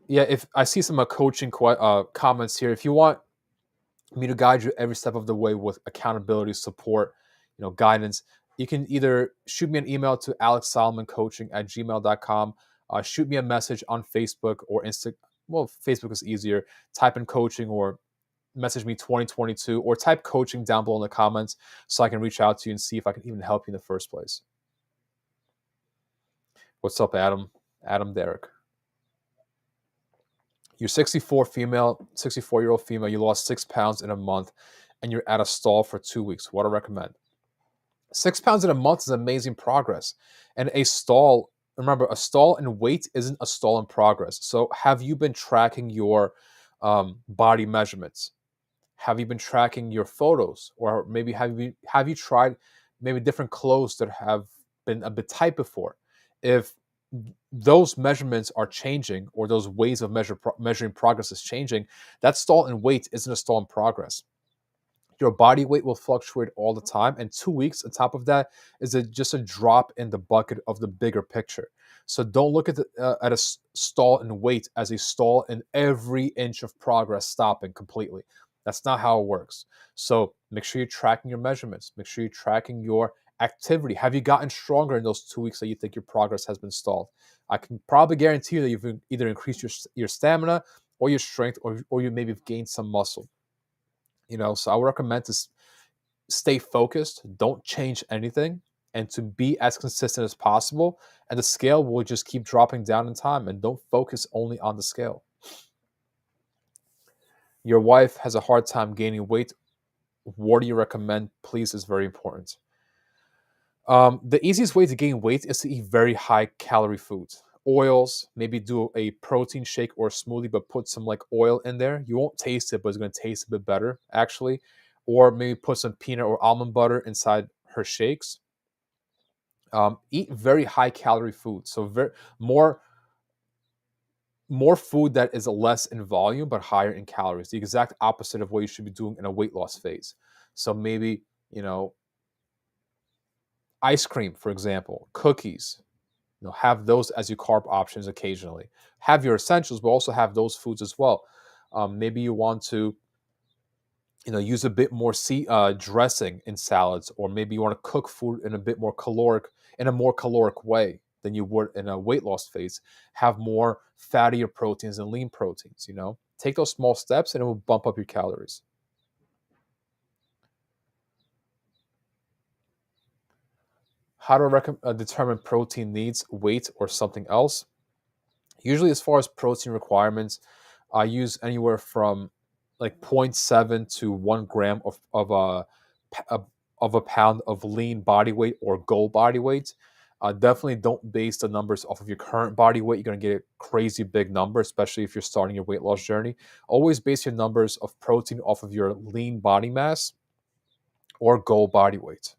Yeah, if I see some coaching comments here, if you want me to guide you every step of the way with accountability, support, guidance, you can either shoot me an email to alexsolomoncoaching@gmail.com, shoot me a message on Facebook or Insta. Well, Facebook is easier. Type in coaching or message me 2022 or type coaching down below in the comments so I can reach out to you and see if I can even help you in the first place. What's up, Adam? Adam Derek. You're 64-year-old female. You lost 6 pounds in a month and you're at a stall for 2 weeks. What I recommend. 6 pounds in a month is amazing progress. And a stall, remember, a stall in weight isn't a stall in progress. So have you been tracking your body measurements? Have you been tracking your photos? Or maybe have you tried maybe different clothes that have been a bit tight before? If those measurements are changing or those ways of measuring progress is changing, that stall in weight isn't a stall in progress. Your body weight will fluctuate all the time, and 2 weeks on top of that is just a drop in the bucket of the bigger picture. So don't look at a stall in weight as a stall in every inch of progress stopping completely. That's not how it works. So make sure you're tracking your measurements. Make sure you're tracking your activity. Have you gotten stronger in those 2 weeks that you think your progress has been stalled? I can probably guarantee you that you've either increased your stamina or your strength, or you maybe have gained some muscle. So I would recommend to stay focused, don't change anything, and to be as consistent as possible. And the scale will just keep dropping down in time, and don't focus only on the scale. Your wife has a hard time gaining weight. What do you recommend? Please, is very important. The easiest way to gain weight is to eat very high calorie foods. Oils, maybe do a protein shake or a smoothie, but put some like oil in there. You won't taste it, but it's going to taste a bit better, actually. Or maybe put some peanut or almond butter inside her shakes. Eat very high calorie food. So more more food that is less in volume but higher in calories. The exact opposite of what you should be doing in a weight loss phase. So maybe, ice cream, for example, cookies, have those as your carb options occasionally. Have your essentials, but also have those foods as well. Maybe you want to, use a bit more dressing in salads, or maybe you want to cook food in a more caloric way than you would in a weight loss phase. Have more fattier proteins and lean proteins. Take those small steps, and it will bump up your calories. How to determine protein needs, weight, or something else? Usually, as far as protein requirements, I use anywhere from like zero point 0.7 to 1 gram of of a pound of lean body weight or goal body weight. Definitely don't base the numbers off of your current body weight. You're going to get a crazy big number, especially if you're starting your weight loss journey. Always base your numbers of protein off of your lean body mass or goal body weight.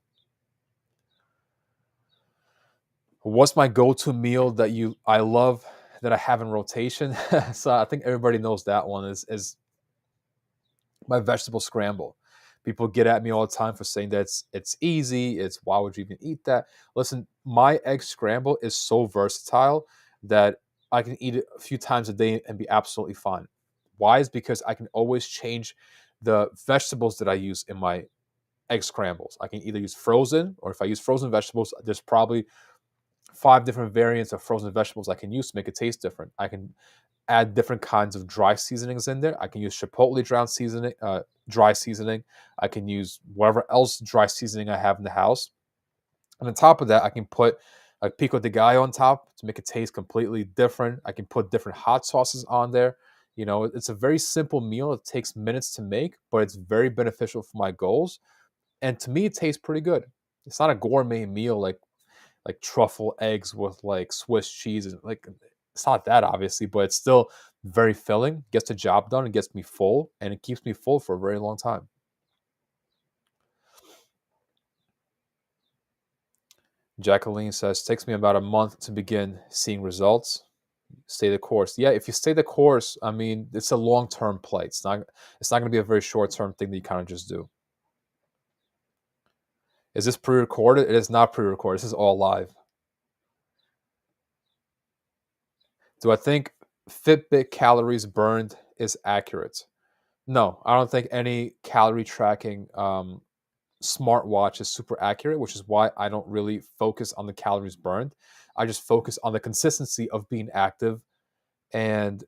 What's my go-to meal that I love that I have in rotation? So I think everybody knows that one is my vegetable scramble. People get at me all the time for saying that it's easy. It's why would you even eat that? Listen, my egg scramble is so versatile that I can eat it a few times a day and be absolutely fine. Why? Is because I can always change the vegetables that I use in my egg scrambles. I can either use frozen, or if I use frozen vegetables, there's probably 5 different variants of frozen vegetables I can use to make it taste different. I can add different kinds of dry seasonings in there. I can use chipotle dry seasoning. I can use whatever else dry seasoning I have in the house. And on top of that, I can put a pico de gallo on top to make it taste completely different. I can put different hot sauces on there. It's a very simple meal. It takes minutes to make, but it's very beneficial for my goals. And to me, it tastes pretty good. It's not a gourmet meal like truffle eggs with like Swiss cheese, and like it's not that obviously, but it's still very filling, gets the job done, and gets me full, and it keeps me full for a very long time. Jacqueline says, takes me about a month to begin seeing results. Stay the course. Yeah, if you stay the course, I mean, it's a long-term play. It's not going to be a very short-term thing that you kind of just do. Is this pre-recorded? It is not pre-recorded. This is all live. Do I think Fitbit calories burned is accurate? No, I don't think any calorie tracking smartwatch is super accurate, which is why I don't really focus on the calories burned. I just focus on the consistency of being active and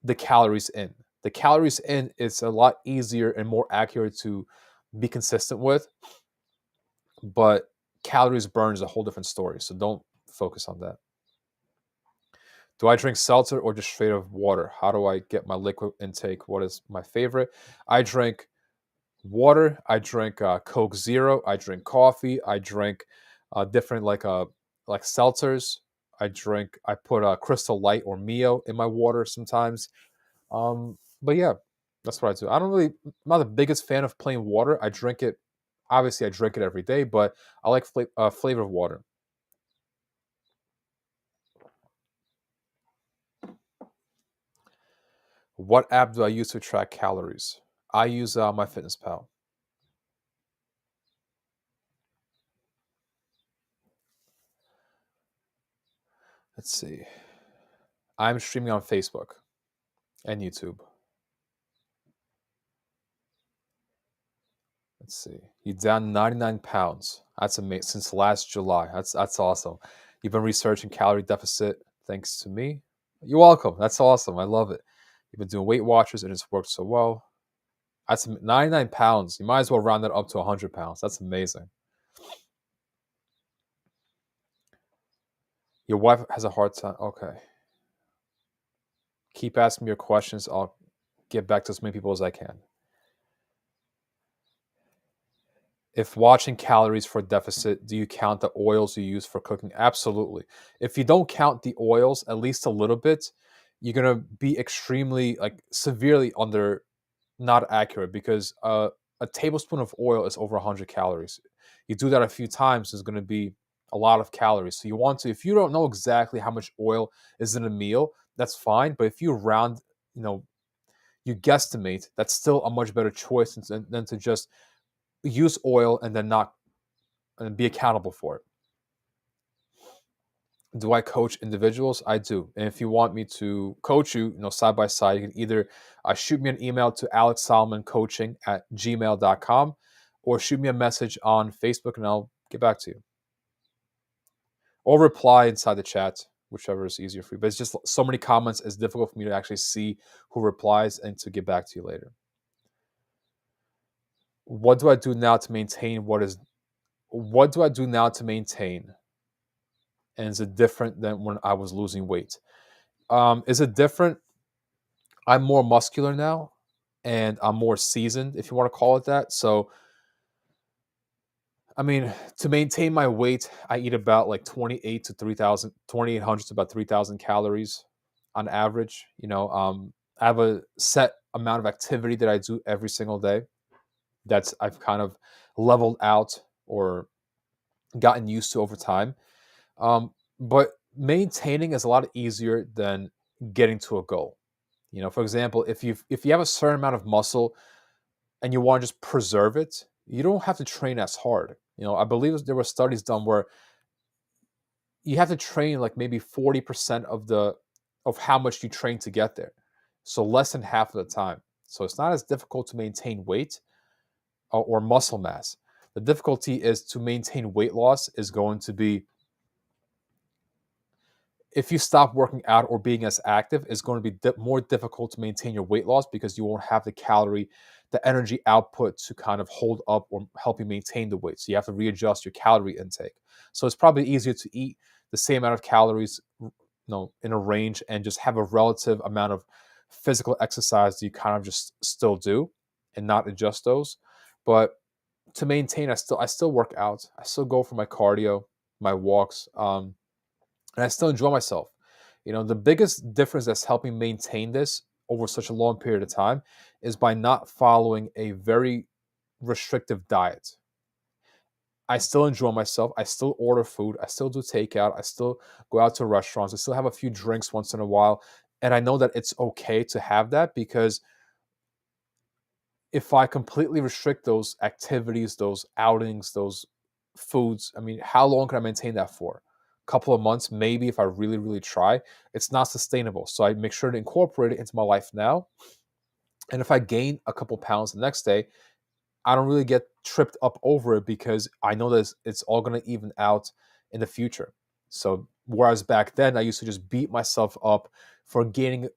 the calories in. The calories in is a lot easier and more accurate to be consistent with, but calories burned is a whole different story. So don't focus on that. Do I drink seltzer or just straight up water? How do I get my liquid intake? What is my favorite? I drink water. I drink Coke Zero. I drink coffee. I drink different like seltzers. I put Crystal Light or Mio in my water sometimes. But yeah, that's what I do. I'm not the biggest fan of plain water. I drink it. Obviously, I drink it every day, but I like flavored water. What app do I use to track calories? I use MyFitnessPal. Let's see. I'm streaming on Facebook and YouTube. Let's see. You down 99 pounds. That's amazing. Since last July. That's awesome. You've been researching calorie deficit thanks to me. You're welcome. That's awesome. I love it. You've been doing Weight Watchers and it's worked so well. That's 99 pounds. You might as well round that up to 100 pounds. That's amazing. Your wife has a hard time. Okay. Keep asking me your questions. I'll get back to as many people as I can. If watching calories for deficit, do you count the oils you use for cooking? Absolutely. If you don't count the oils at least a little bit, you're gonna be extremely like severely under not accurate because a tablespoon of oil is over 100 calories. You do that a few times, it's gonna be a lot of calories. So you want to, if you don't know exactly how much oil is in a meal, that's fine. But if you round, you know, you guesstimate, that's still a much better choice than to just use oil and then not and be accountable for it. Do I coach individuals? I do. And if you want me to coach you, side by side, you can either shoot me an email to alexsolomoncoaching@gmail.com or shoot me a message on Facebook and I'll get back to you. Or reply inside the chat, whichever is easier for you. But it's just so many comments, it's difficult for me to actually see who replies and to get back to you later. What do I do now to maintain what do I do now to maintain? And is it different than when I was losing weight? Is it different? I'm more muscular now and I'm more seasoned, if you want to call it that. So I mean, to maintain my weight, I eat about like 28 to 3,000, 2,800 to about 3,000 calories on average. I have a set amount of activity that I do every single day that's I've kind of leveled out or gotten used to over time. But maintaining is a lot easier than getting to a goal. For example, if you have a certain amount of muscle and you want to just preserve it, you don't have to train as hard. I believe there were studies done where you have to train like maybe 40% of how much you train to get there. So less than half of the time. So it's not as difficult to maintain weight or muscle mass. The difficulty is to maintain weight loss is going to be if you stop working out or being as active, it's going to be more difficult to maintain your weight loss because you won't have the energy output to kind of hold up or help you maintain the weight. So you have to readjust your calorie intake. So it's probably easier to eat the same amount of calories, in a range and just have a relative amount of physical exercise that you kind of just still do and not adjust those. But to maintain, I still work out. I still go for my cardio, my walks. And I still enjoy myself. The biggest difference that's helping maintain this over such a long period of time is by not following a very restrictive diet. I still enjoy myself. I still order food. I still do takeout. I still go out to restaurants. I still have a few drinks once in a while. And I know that it's okay to have that because if I completely restrict those activities, those outings, those foods, I mean, how long can I maintain that for? A couple of months, maybe if I really, really try. It's not sustainable. So I make sure to incorporate it into my life now. And if I gain a couple pounds the next day, I don't really get tripped up over it because I know that it's all going to even out in the future. So whereas back then I used to just beat myself up for gaining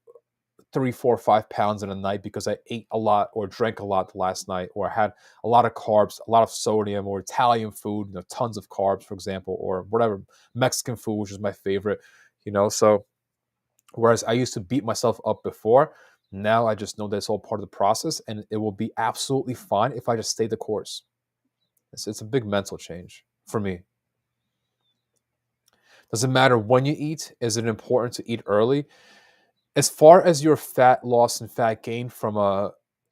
3, 4, 5 pounds in a night because I ate a lot or drank a lot last night, or I had a lot of carbs, a lot of sodium, or Italian food, tons of carbs, for example, or whatever, Mexican food, which is my favorite. So whereas I used to beat myself up before, now I just know that it's all part of the process, and it will be absolutely fine if I just stay the course. It's a big mental change for me. Doesn't matter when you eat. Is it important to eat early? As far as your fat loss and fat gain from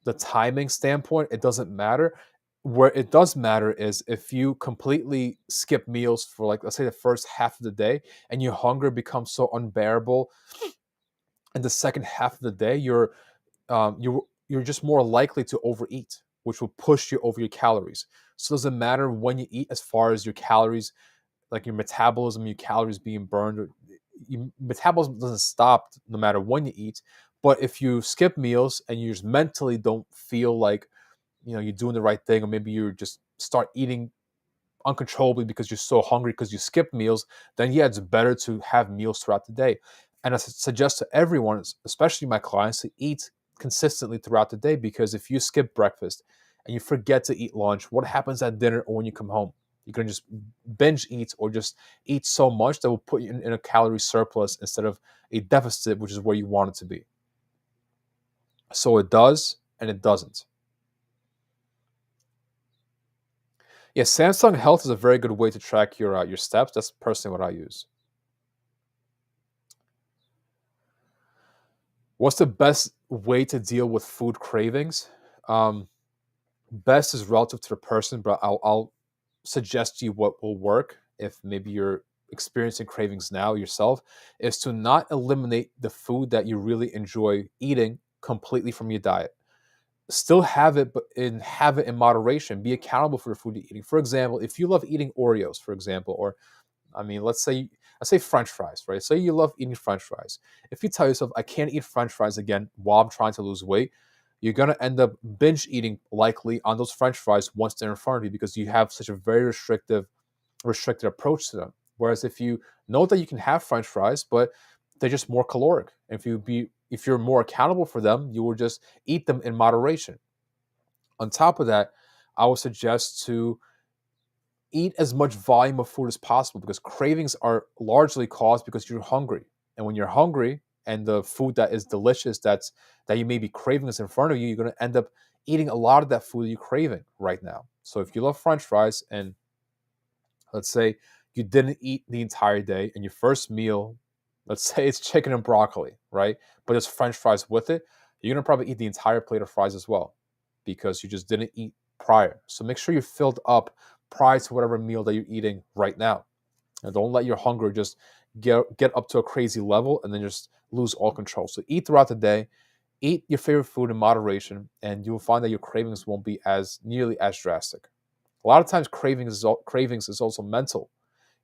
the timing standpoint, it doesn't matter. Where it does matter is if you completely skip meals for, like, let's say the first half of the day, and your hunger becomes so unbearable in the second half of the day, you're just more likely to overeat, which will push you over your calories. So it doesn't matter when you eat as far as your calories, like your metabolism, your calories being burned. Your metabolism doesn't stop no matter when you eat. But if you skip meals and you just mentally don't feel like you're doing the right thing, or maybe you just start eating uncontrollably because you're so hungry because you skip meals, then yeah, it's better to have meals throughout the day. And I suggest to everyone, especially my clients, to eat consistently throughout the day, because if you skip breakfast and you forget to eat lunch, what happens at dinner or when you come home? You're going to just binge eat or just eat so much that will put you in a calorie surplus instead of a deficit, which is where you want it to be. So it does and it doesn't. Yeah, Samsung Health is a very good way to track your steps. That's personally what I use. What's the best way to deal with food cravings? Um, Best is relative to the person, but I'll suggest to you what will work if maybe you're experiencing cravings now yourself, is to not eliminate the food that you really enjoy eating completely from your diet. Still have it, but have it in moderation. Be accountable for the food you're eating. For example, if you love eating Oreos, for example, or I mean, let's say French fries, right? Say you love eating French fries. If you tell yourself, I can't eat French fries again while I'm trying to lose weight, you're gonna end up binge eating likely on those French fries once they're in front of you because you have such a very restricted approach to them. Whereas if you know that you can have French fries, but they're just more caloric, if you're more accountable for them, you will just eat them in moderation. On top of that, I would suggest to eat as much volume of food as possible, because cravings are largely caused because you're hungry. And when you're hungry and the food that is delicious that you may be craving is in front of you, you're going to end up eating a lot of that food you're craving right now. So if you love French fries and Let's say you didn't eat the entire day and your first meal, let's say it's chicken and broccoli, right? But there's French fries with it. You're going to probably eat the entire plate of fries as well because you just didn't eat prior. So make sure you're filled up prior to whatever meal that you're eating right now. And don't let your hunger just get up to a crazy level and then just lose all control. So eat throughout the day, eat your favorite food in moderation, and you'll find that your cravings won't be as nearly as drastic. A lot of times cravings is also mental.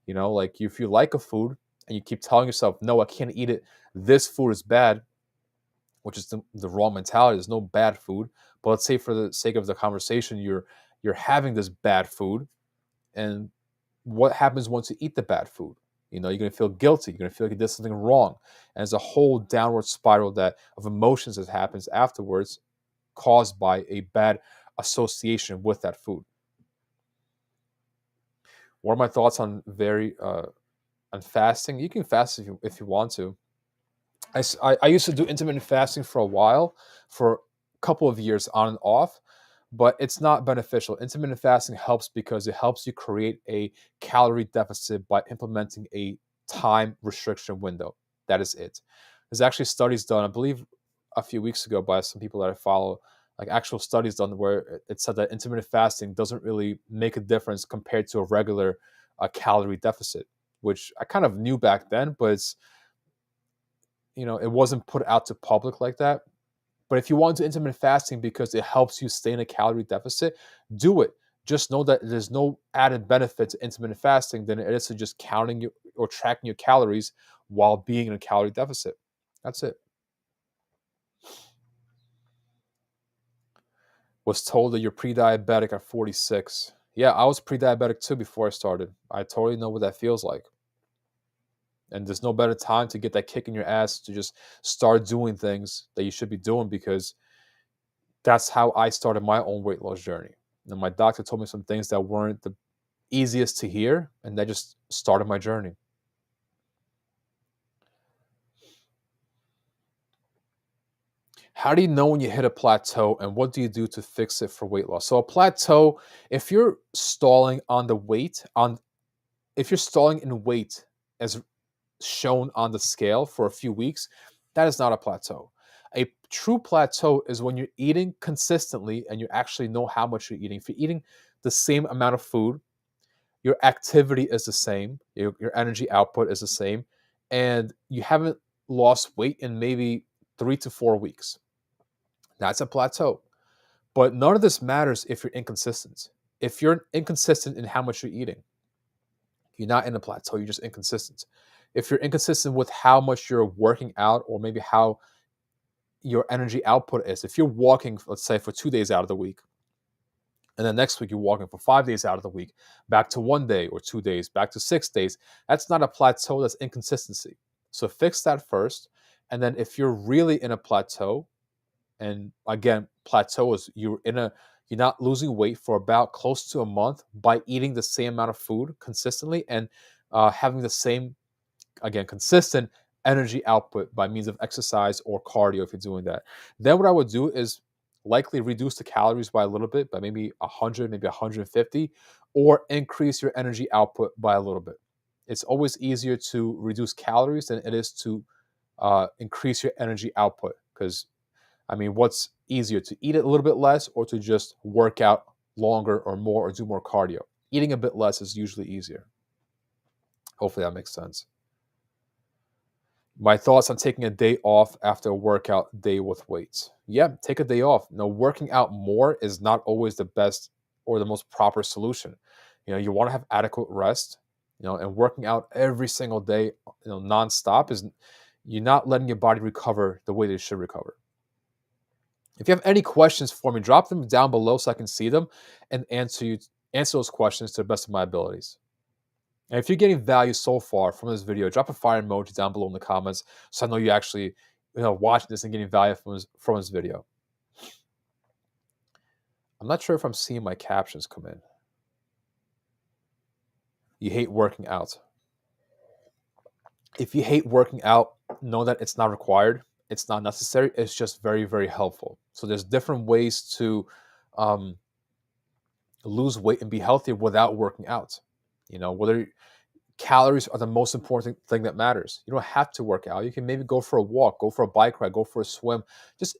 Like if you like a food and you keep telling yourself, no, I can't eat it. This food is bad, which is the wrong mentality. There's no bad food. But let's say for the sake of the conversation, you're having this bad food, and what happens once you eat the bad food? You're going to feel guilty. You're going to feel like you did something wrong. And there's a whole downward spiral of emotions that happens afterwards caused by a bad association with that food. What are my thoughts on on fasting? You can fast if you want to. I used to do intermittent fasting for a while, for a couple of years on and off, but it's not beneficial. Intermittent fasting helps because it helps you create a calorie deficit by implementing a time restriction window. That is it. There's actually studies done, I believe, a few weeks ago by some people that I follow, like actual studies done where it said that intermittent fasting doesn't really make a difference compared to a regular calorie deficit, which I kind of knew back then, but it wasn't put out to public like that. But if you want to do intermittent fasting because it helps you stay in a calorie deficit, do it. Just know that there's no added benefit to intermittent fasting than it is to just counting your or tracking your calories while being in a calorie deficit. That's it. Was told that you're pre-diabetic at 46. Yeah, I was pre-diabetic too before I started. I totally know what that feels like. And there's no better time to get that kick in your ass to just start doing things that you should be doing, because that's how I started my own weight loss journey. And my doctor told me some things that weren't the easiest to hear, and that just started my journey. How do you know when you hit a plateau, and what do you do to fix it for weight loss? So a plateau, if you're stalling on the weight, if you're stalling in weight as shown on the scale for a few weeks, that is not a plateau. A true plateau is when you're eating consistently and you actually know how much you're eating. If you're eating the same amount of food, your activity is the same, your energy output is the same, and you haven't lost weight in maybe 3 to 4 weeks. That's a plateau. But none of this matters if you're inconsistent. If you're inconsistent in how much you're eating, you're not in a plateau, you're just inconsistent. If you're inconsistent with how much you're working out, or maybe how your energy output is, if you're walking, let's say, for 2 days out of the week, and then next week you're walking for 5 days out of the week, back to 1 day or 2 days, back to 6 days, that's not a plateau, that's inconsistency. So fix that first. And then if you're really in a plateau, and again, plateau is you're not losing weight for about close to a month by eating the same amount of food consistently, and having the same, again, consistent energy output by means of exercise or cardio if you're doing that. Then what I would do is likely reduce the calories by a little bit, by maybe 100, maybe 150, or increase your energy output by a little bit. It's always easier to reduce calories than it is to increase your energy output, because what's easier, to eat a little bit less or to just work out longer or more or do more cardio? Eating a bit less is usually easier. Hopefully that makes sense. My thoughts on taking a day off after a workout day with weights. Yeah, take a day off. No, working out more is not always the best or the most proper solution. You want to have adequate rest, and working out every single day, nonstop, is you're not letting your body recover the way that it should recover. If you have any questions for me, drop them down below so I can see them and answer those questions to the best of my abilities. And if you're getting value so far from this video, drop a fire emoji down below in the comments so I know you actually watching this and getting value from this video. I'm not sure if I'm seeing my captions come in. You hate working out. If you hate working out, know that it's not required. It's not necessary. It's just very, very helpful. So there's different ways to lose weight and be healthier without working out. Whether calories are the most important thing that matters. You don't have to work out. You can maybe go for a walk, go for a bike ride, go for a swim. Just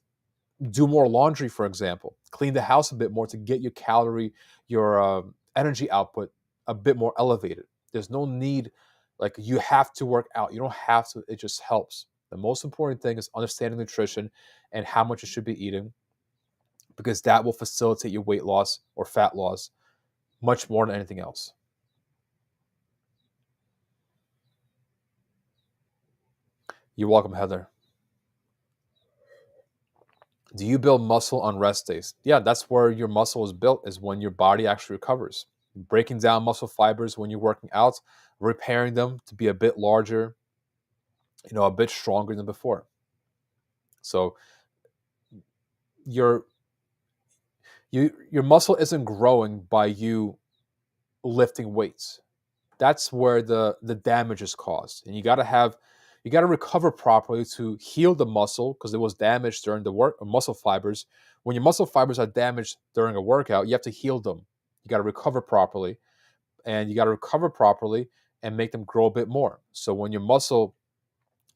do more laundry, for example. Clean the house a bit more to get your energy output a bit more elevated. There's no need, like you have to work out. You don't have to. It just helps. The most important thing is understanding nutrition and how much you should be eating, because that will facilitate your weight loss or fat loss much more than anything else. You're welcome, Heather. Do you build muscle on rest days? Yeah, that's where your muscle is built, is when your body actually recovers. Breaking down muscle fibers when you're working out, repairing them to be a bit larger, a bit stronger than before. So your your muscle isn't growing by you lifting weights. That's where the damage is caused. And you got to recover properly to heal the muscle, because it was damaged during the work. Muscle fibers, when your muscle fibers are damaged during a workout, you have to heal them. You got to recover properly, and make them grow a bit more. So when your muscle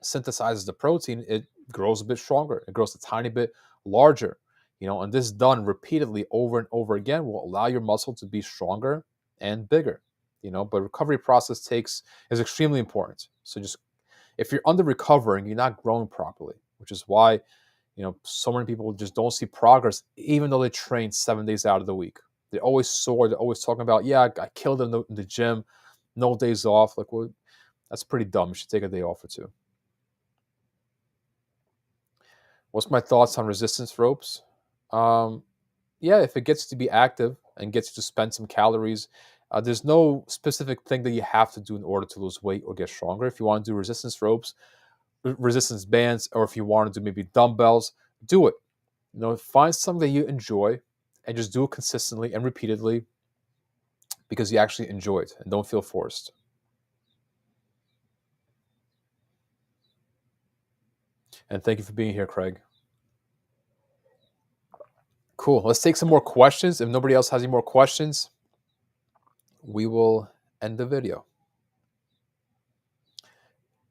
synthesizes the protein, it grows a bit stronger, it grows a tiny bit larger. And this done repeatedly over and over again will allow your muscle to be stronger and bigger. But recovery process is extremely important. So just, if you're under recovering, you're not growing properly, which is why so many people just don't see progress, even though they train 7 days out of the week. They're always sore. They're always talking about, yeah, I killed it in the gym, no days off. Like, well, that's pretty dumb. You should take a day off or two. What's my thoughts on resistance ropes? Yeah, if it gets to be active and gets you to spend some calories, there's no specific thing that you have to do in order to lose weight or get stronger. If you want to do resistance ropes, resistance bands, or if you want to do maybe dumbbells, do it. Find something that you enjoy and just do it consistently and repeatedly, because you actually enjoy it and don't feel forced. And thank you for being here, Craig. Cool. Let's take some more questions. If nobody else has any more questions, we will end the video.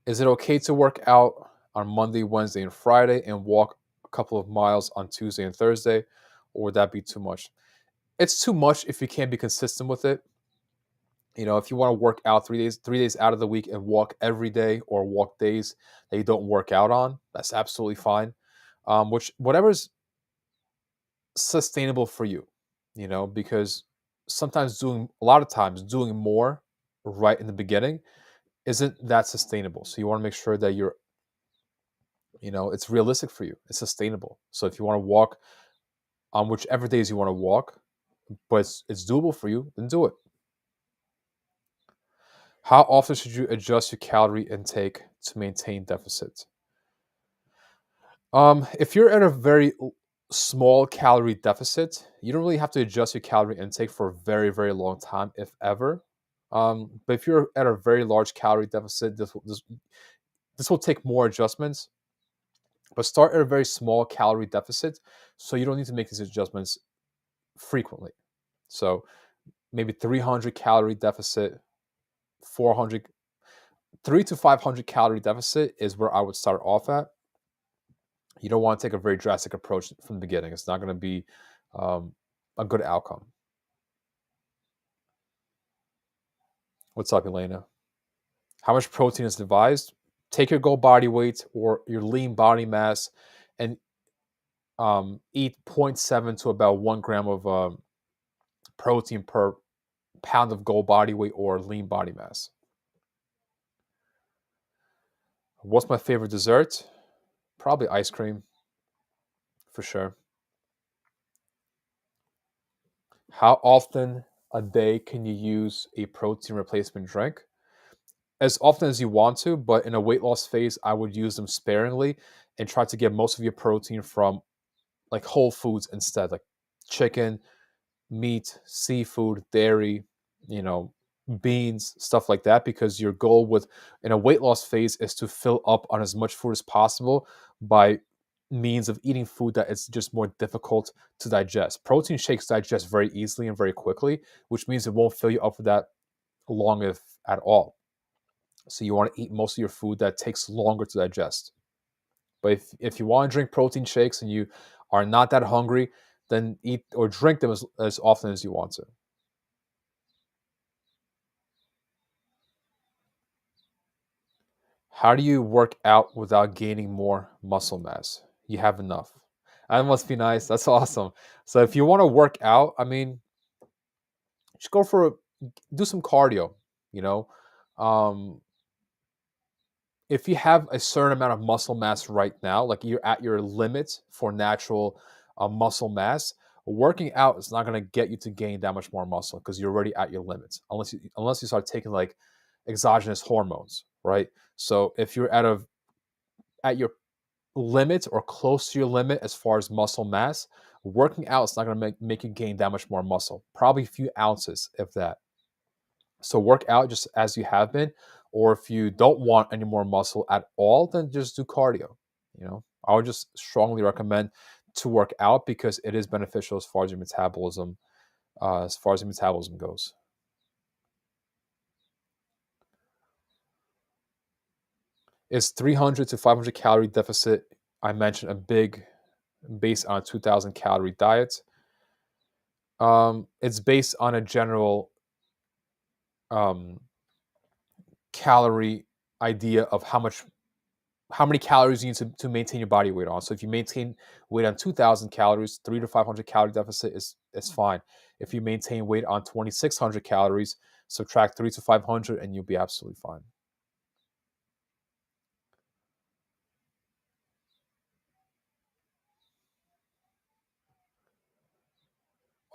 Is it okay to work out on Monday, Wednesday, and Friday and walk a couple of miles on Tuesday and Thursday, or would that be too much? It's too much if you can't be consistent with it. If you want to work out 3 days out of the week and walk every day, or walk days that you don't work out on, that's absolutely fine. Whatever's sustainable for you, because a lot of times doing more right in the beginning isn't that sustainable. So you want to make sure that it's realistic for you. It's sustainable. So if you want to walk on whichever days you want to walk, but it's doable for you, then do it. How often should you adjust your calorie intake to maintain deficit? If you're at a very small calorie deficit, you don't really have to adjust your calorie intake for a very, very long time, if ever. But if you're at a very large calorie deficit, this will take more adjustments. But start at a very small calorie deficit, so you don't need to make these adjustments frequently. So maybe 300 calorie deficit, 400, 3 to 500 calorie deficit is where I would start off at. You don't want to take a very drastic approach from the beginning. It's not going to be a good outcome. What's up, Elena? How much protein is advised? Take your goal body weight or your lean body mass and eat 0.7 to about 1 gram of protein per pound of goal body weight or lean body mass. What's my favorite dessert? Probably ice cream, for sure. How often a day can you use a protein replacement drink? As often as you want to, but in a weight loss phase, I would use them sparingly and try to get most of your protein from like whole foods instead, like chicken, meat, seafood, dairy, beans, stuff like that, because your goal in a weight loss phase is to fill up on as much food as possible by means of eating food that is just more difficult to digest. Protein shakes digest very easily and very quickly, which means it won't fill you up with that long, if at all. So you want to eat most of your food that takes longer to digest. But if you want to drink protein shakes and you are not that hungry, then eat or drink them as often as you want to. How do you work out without gaining more muscle mass? You have enough. That must be nice. That's awesome. So if you want to work out, I mean, just go for do some cardio. You know, um, if you have a certain amount of muscle mass right now, like you're at your limit for natural muscle mass, working out is not going to get you to gain that much more muscle because you're already at your limits. Unless you start taking like exogenous hormones, right? So if you're at your limit or close to your limit as far as muscle mass, working out is not going to make you gain that much more muscle. Probably a few ounces, if that. So work out just as you have been, or if you don't want any more muscle at all, then just do cardio. I would just strongly recommend to work out because it is beneficial as far as your metabolism goes. Is 300 to 500 calorie deficit, I mentioned, a big based on a 2,000 calorie diet. It's based on a general um, calorie idea of how many calories you need to maintain your body weight on. So if you maintain weight on 2,000 calories, 300 to 500 calorie deficit is fine. If you maintain weight on 2,600 calories, subtract 3 to 500 and you'll be absolutely fine.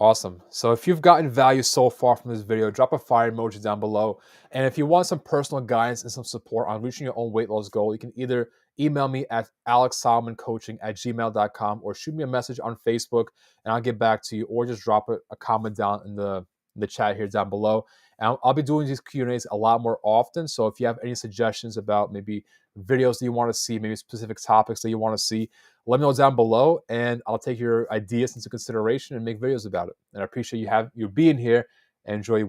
Awesome. So if you've gotten value so far from this video, drop a fire emoji down below. And if you want some personal guidance and some support on reaching your own weight loss goal, you can either email me at alexsolomoncoaching@gmail.com or shoot me a message on Facebook and I'll get back to you, or just drop a comment down in the chat here down below. And I'll be doing these Q&As a lot more often. So if you have any suggestions about maybe videos that you want to see, maybe specific topics that you want to see, let me know down below and I'll take your ideas into consideration and make videos about it. And I appreciate you being here and enjoy your week.